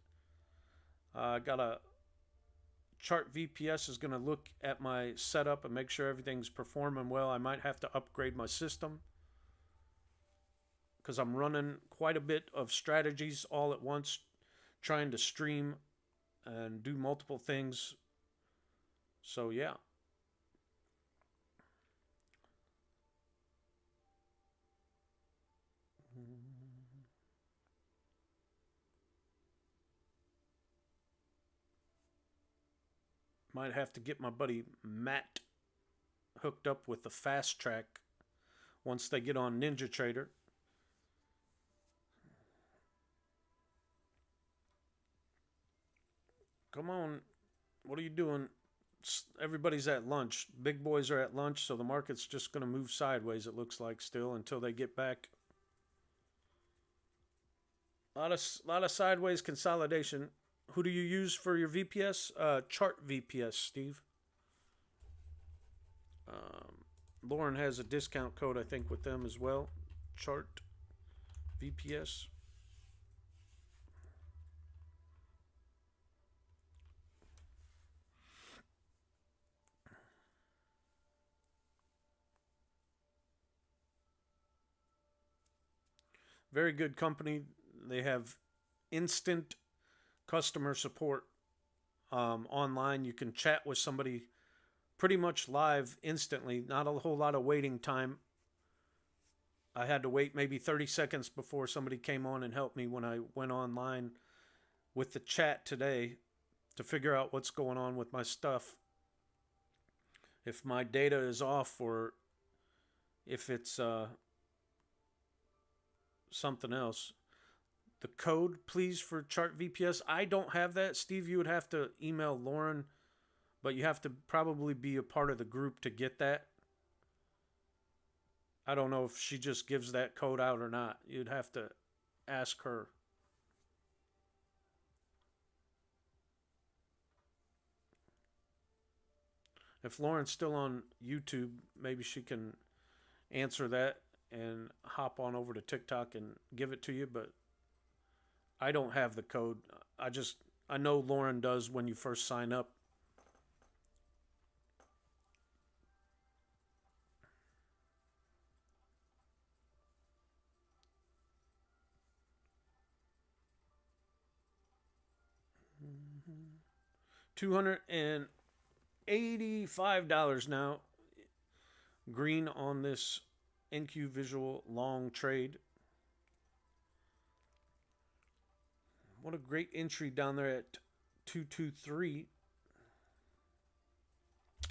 Got a chart VPS is going to look at my setup and make sure everything's performing well. I might have to upgrade my system because I'm running quite a bit of strategies all at once, trying to stream and do multiple things. So yeah, Might have to get my buddy Matt hooked up with the fast track once they get on Ninja Trader. Come on. What are you doing? Everybody's at lunch. Big boys are at lunch, so the market's just going to move sideways, it looks like, still until they get back. A lot of sideways consolidation. Who do you use for your VPS? Chart VPS, Steve. Lauren has a discount code, I think, with them as well. Chart VPS. Very good company. They have instant customer support online. You can chat with somebody pretty much live instantly. Not a whole lot of waiting time. I had to wait maybe 30 seconds before somebody came on and helped me when I went online with the chat today to figure out what's going on with my stuff. If my data is off or if it's something else. The code, please, for Chart VPS. I don't have that. Steve, you would have to email Lauren, but you have to probably be a part of the group to get that. I don't know if she just gives that code out or not. You'd have to ask her. If Lauren's still on YouTube, maybe she can answer that and hop on over to TikTok and give it to you, but I don't have the code. I know Lauren does when you first sign up. $285 now. Green on this NQ Visual long trade. What a great entry down there at 223.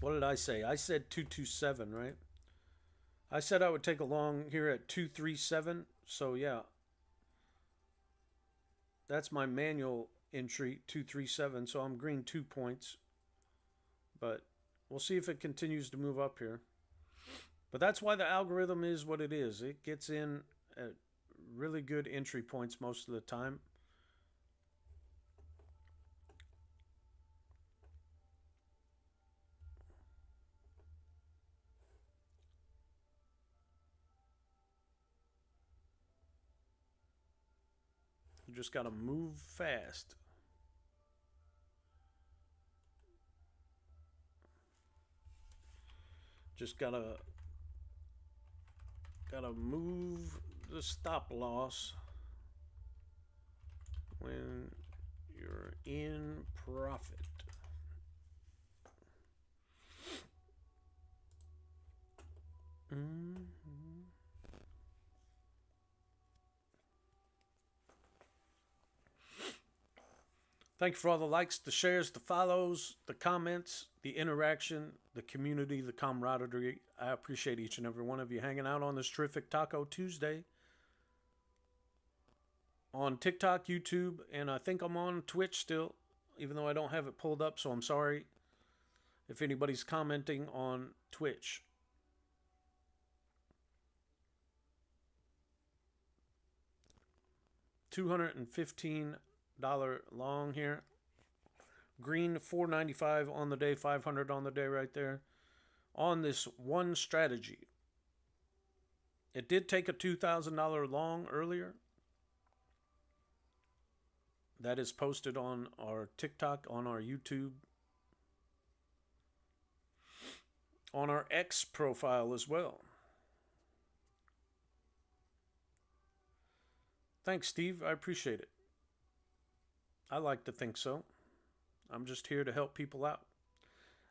What did I say? I said 227, right? I said I would take a long here at 237. So yeah, that's my manual entry, 237. So I'm green 2 points. But we'll see if it continues to move up here. But that's why the algorithm is what it is. It gets in at really good entry points most of the time. You just got to move fast. Just gotta move the stop loss when you're in profit. Thank you for all the likes, the shares, the follows, the comments, the interaction, the community, the camaraderie. I appreciate each and every one of you hanging out on this terrific Taco Tuesday. On TikTok, YouTube, and I think I'm on Twitch still, even though I don't have it pulled up, so I'm sorry if anybody's commenting on Twitch. $215 long here. Green $4.95 on the day, $500 on the day right there. On this one strategy. It did take a $2,000 long earlier. That is posted on our TikTok, on our YouTube, on our X profile as well. Thanks, Steve. I appreciate it. I like to think so. I'm just here to help people out.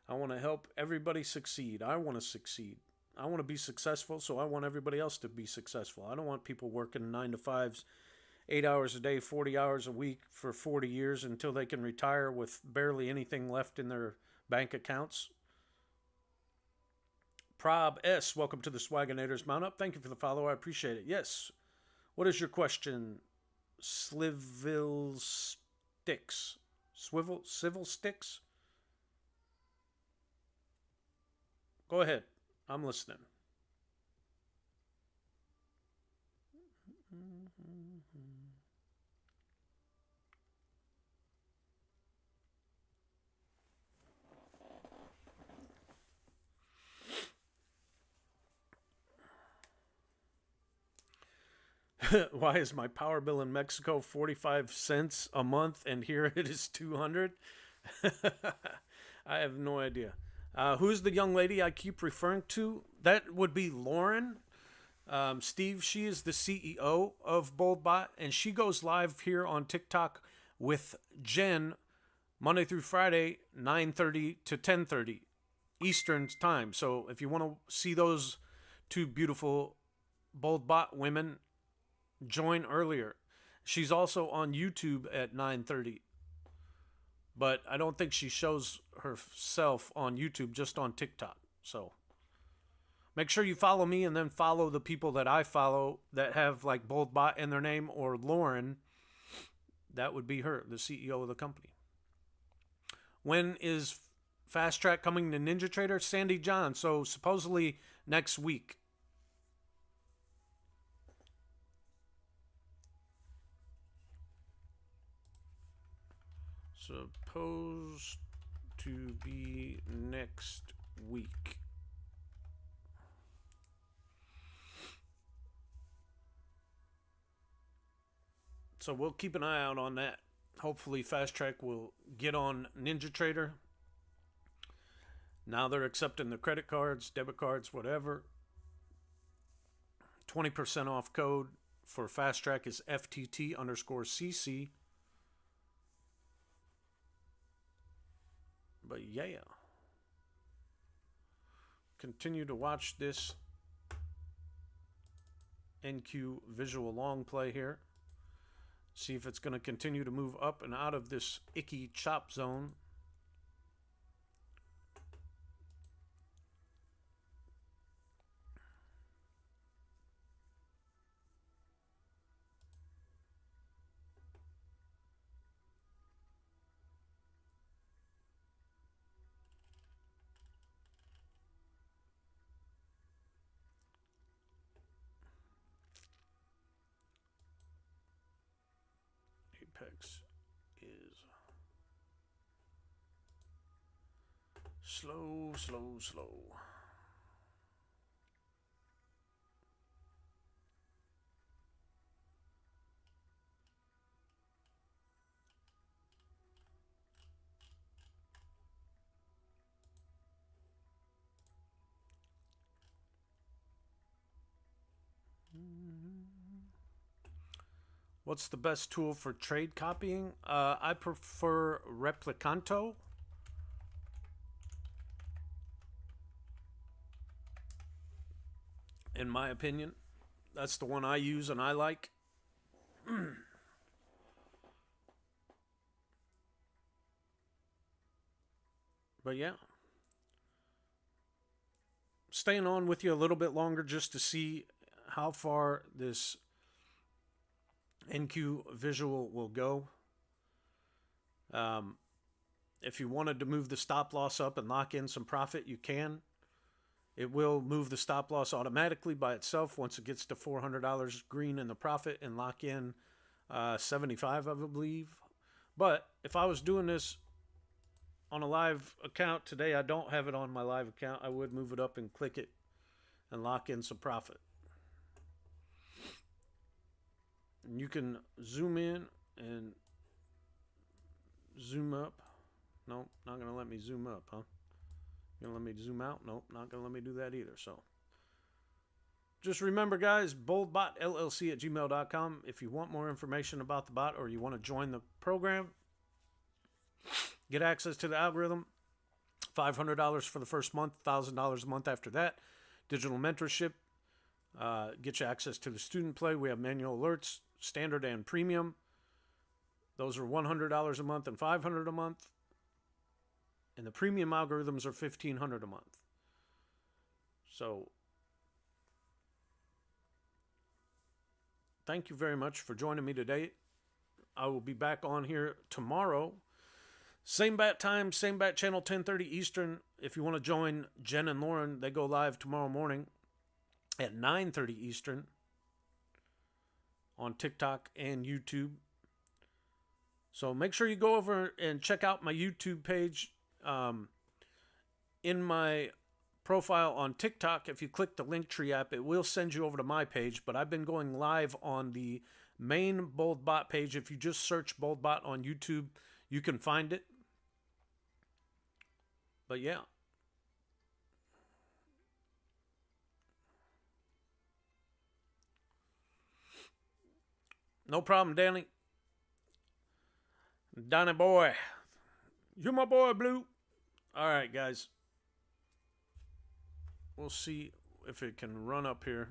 I want to help everybody succeed. I want to succeed. I want to be successful, so I want everybody else to be successful. I don't want people working 9 to 5s, 8 hours a day, 40 hours a week for 40 years until they can retire with barely anything left in their bank accounts. Prob S, welcome to the Swagonators. Mount up. Thank you for the follow. I appreciate it. Yes. What is your question? Slivel sticks. Civil sticks? Go ahead. I'm listening. Why is my power bill in Mexico 45 cents a month and here it is 200? I have no idea. Who's the young lady I keep referring to? That would be Lauren. Steve, she is the CEO of BoldBot, and she goes live here on TikTok with Jen Monday through Friday, 9:30 to 10:30 Eastern time. So if you want to see those two beautiful BoldBot women, join earlier. She's also on YouTube at 9:30. But I don't think she shows herself on YouTube, just on TikTok. So make sure you follow me and then follow the people that I follow that have like BoldBot in their name, or Lauren. That would be her, the CEO of the company. When is Fast Track coming to Ninja Trader? Sandy John. So supposedly next week. Supposed to be next week. So we'll keep an eye out on that. Hopefully Fast Track will get on Ninja Trader. Now they're accepting the credit cards, debit cards, whatever. 20% off code for Fast Track is FTT_CC. But yeah. Continue to watch this NQ visual long play here. See if it's going to continue to move up and out of this icky chop zone. Apex is slow. What's the best tool for trade copying? I prefer Replicanto. In my opinion, that's the one I use and I like. But yeah, staying on with you a little bit longer just to see how far this NQ visual will go. If you wanted to move the stop loss up and lock in some profit, you can. It will move the stop loss automatically by itself once it gets to $400 green in the profit and lock in 75, I believe. But if I was doing this on a live account today, I don't have it on my live account, I would move it up and click it and lock in some profit. And you can zoom in and zoom up. Nope, not going to let me zoom up, huh? Going to let me zoom out? Nope, not going to let me do that either. So just remember, guys, boldbotllc@gmail.com. If you want more information about the bot or you want to join the program, get access to the algorithm. $500 for the first month, $1,000 a month after that. Digital mentorship. Get you access to the student play. We have manual alerts, standard and premium. Those are $100 a month and $500 a month. And the premium algorithms are $1,500 a month. So thank you very much for joining me today. I will be back on here tomorrow. Same bat time, same bat channel, 10:30 Eastern. If you want to join Jen and Lauren, they go live tomorrow morning at 9:30 Eastern on TikTok and YouTube. So make sure you go over and check out my YouTube page. In my profile on TikTok, if you click the Linktree app, it will send you over to my page. But I've been going live on the main BoldBot page. If you just search BoldBot on YouTube, you can find it. But yeah. No problem, Danny. Donnie boy. You're my boy, Blue. All right, guys. We'll see if it can run up here.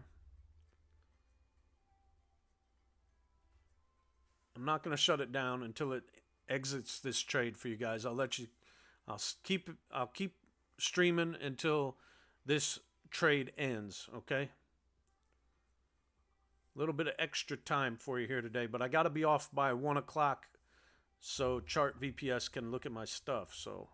I'm not going to shut it down until it exits this trade for you guys. I'll keep streaming until this trade ends, okay? A little bit of extra time for you here today, but I got to be off by 1 o'clock so Chart VPS can look at my stuff. So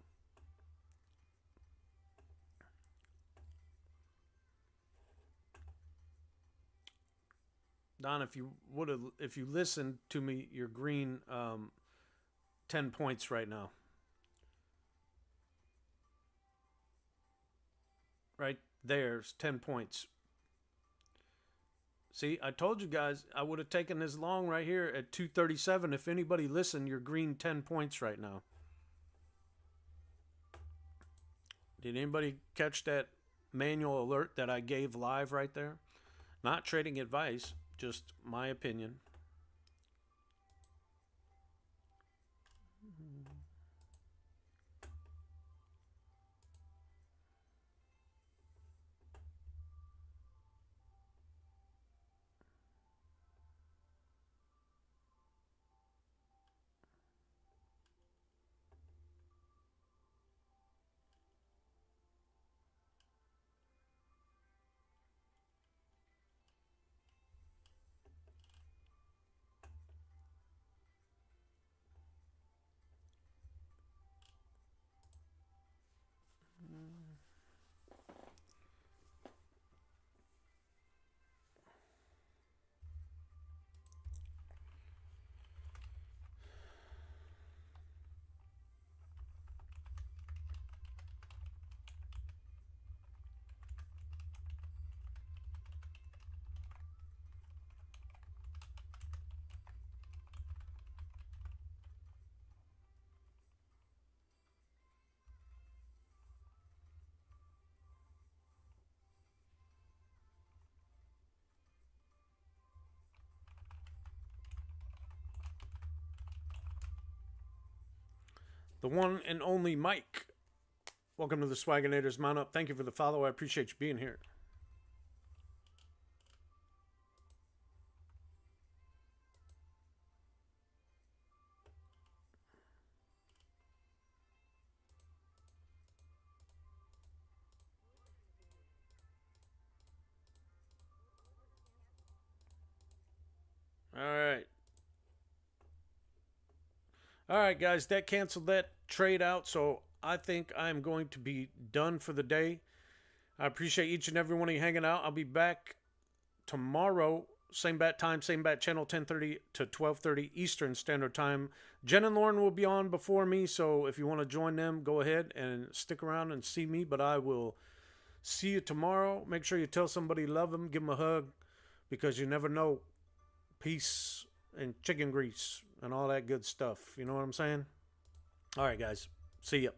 Don, if you listened to me, you're green 10 points right now. Right there's 10 points. See, I told you guys I would have taken this long right here at 237. If anybody listened, you're green 10 points right now. Did anybody catch that manual alert that I gave live right there? Not trading advice, just my opinion. The one and only Mike. Welcome to the Swaginators. Mount up. Thank you for the follow. I appreciate you being here. All right. All right, guys, that canceled that trade out, so I think I'm going to be done for the day. I appreciate each and every one of you hanging out. I'll be back tomorrow, same bat time, same bat channel, 10:30 to 12:30 Eastern Standard Time. Jen and Lauren will be on before me, so if you want to join them, go ahead and stick around and see me, but I will see you tomorrow. Make sure you tell somebody you love them, give them a hug, because you never know. Peace and chicken grease and all that good stuff. You know what I'm saying? All right, guys. See ya.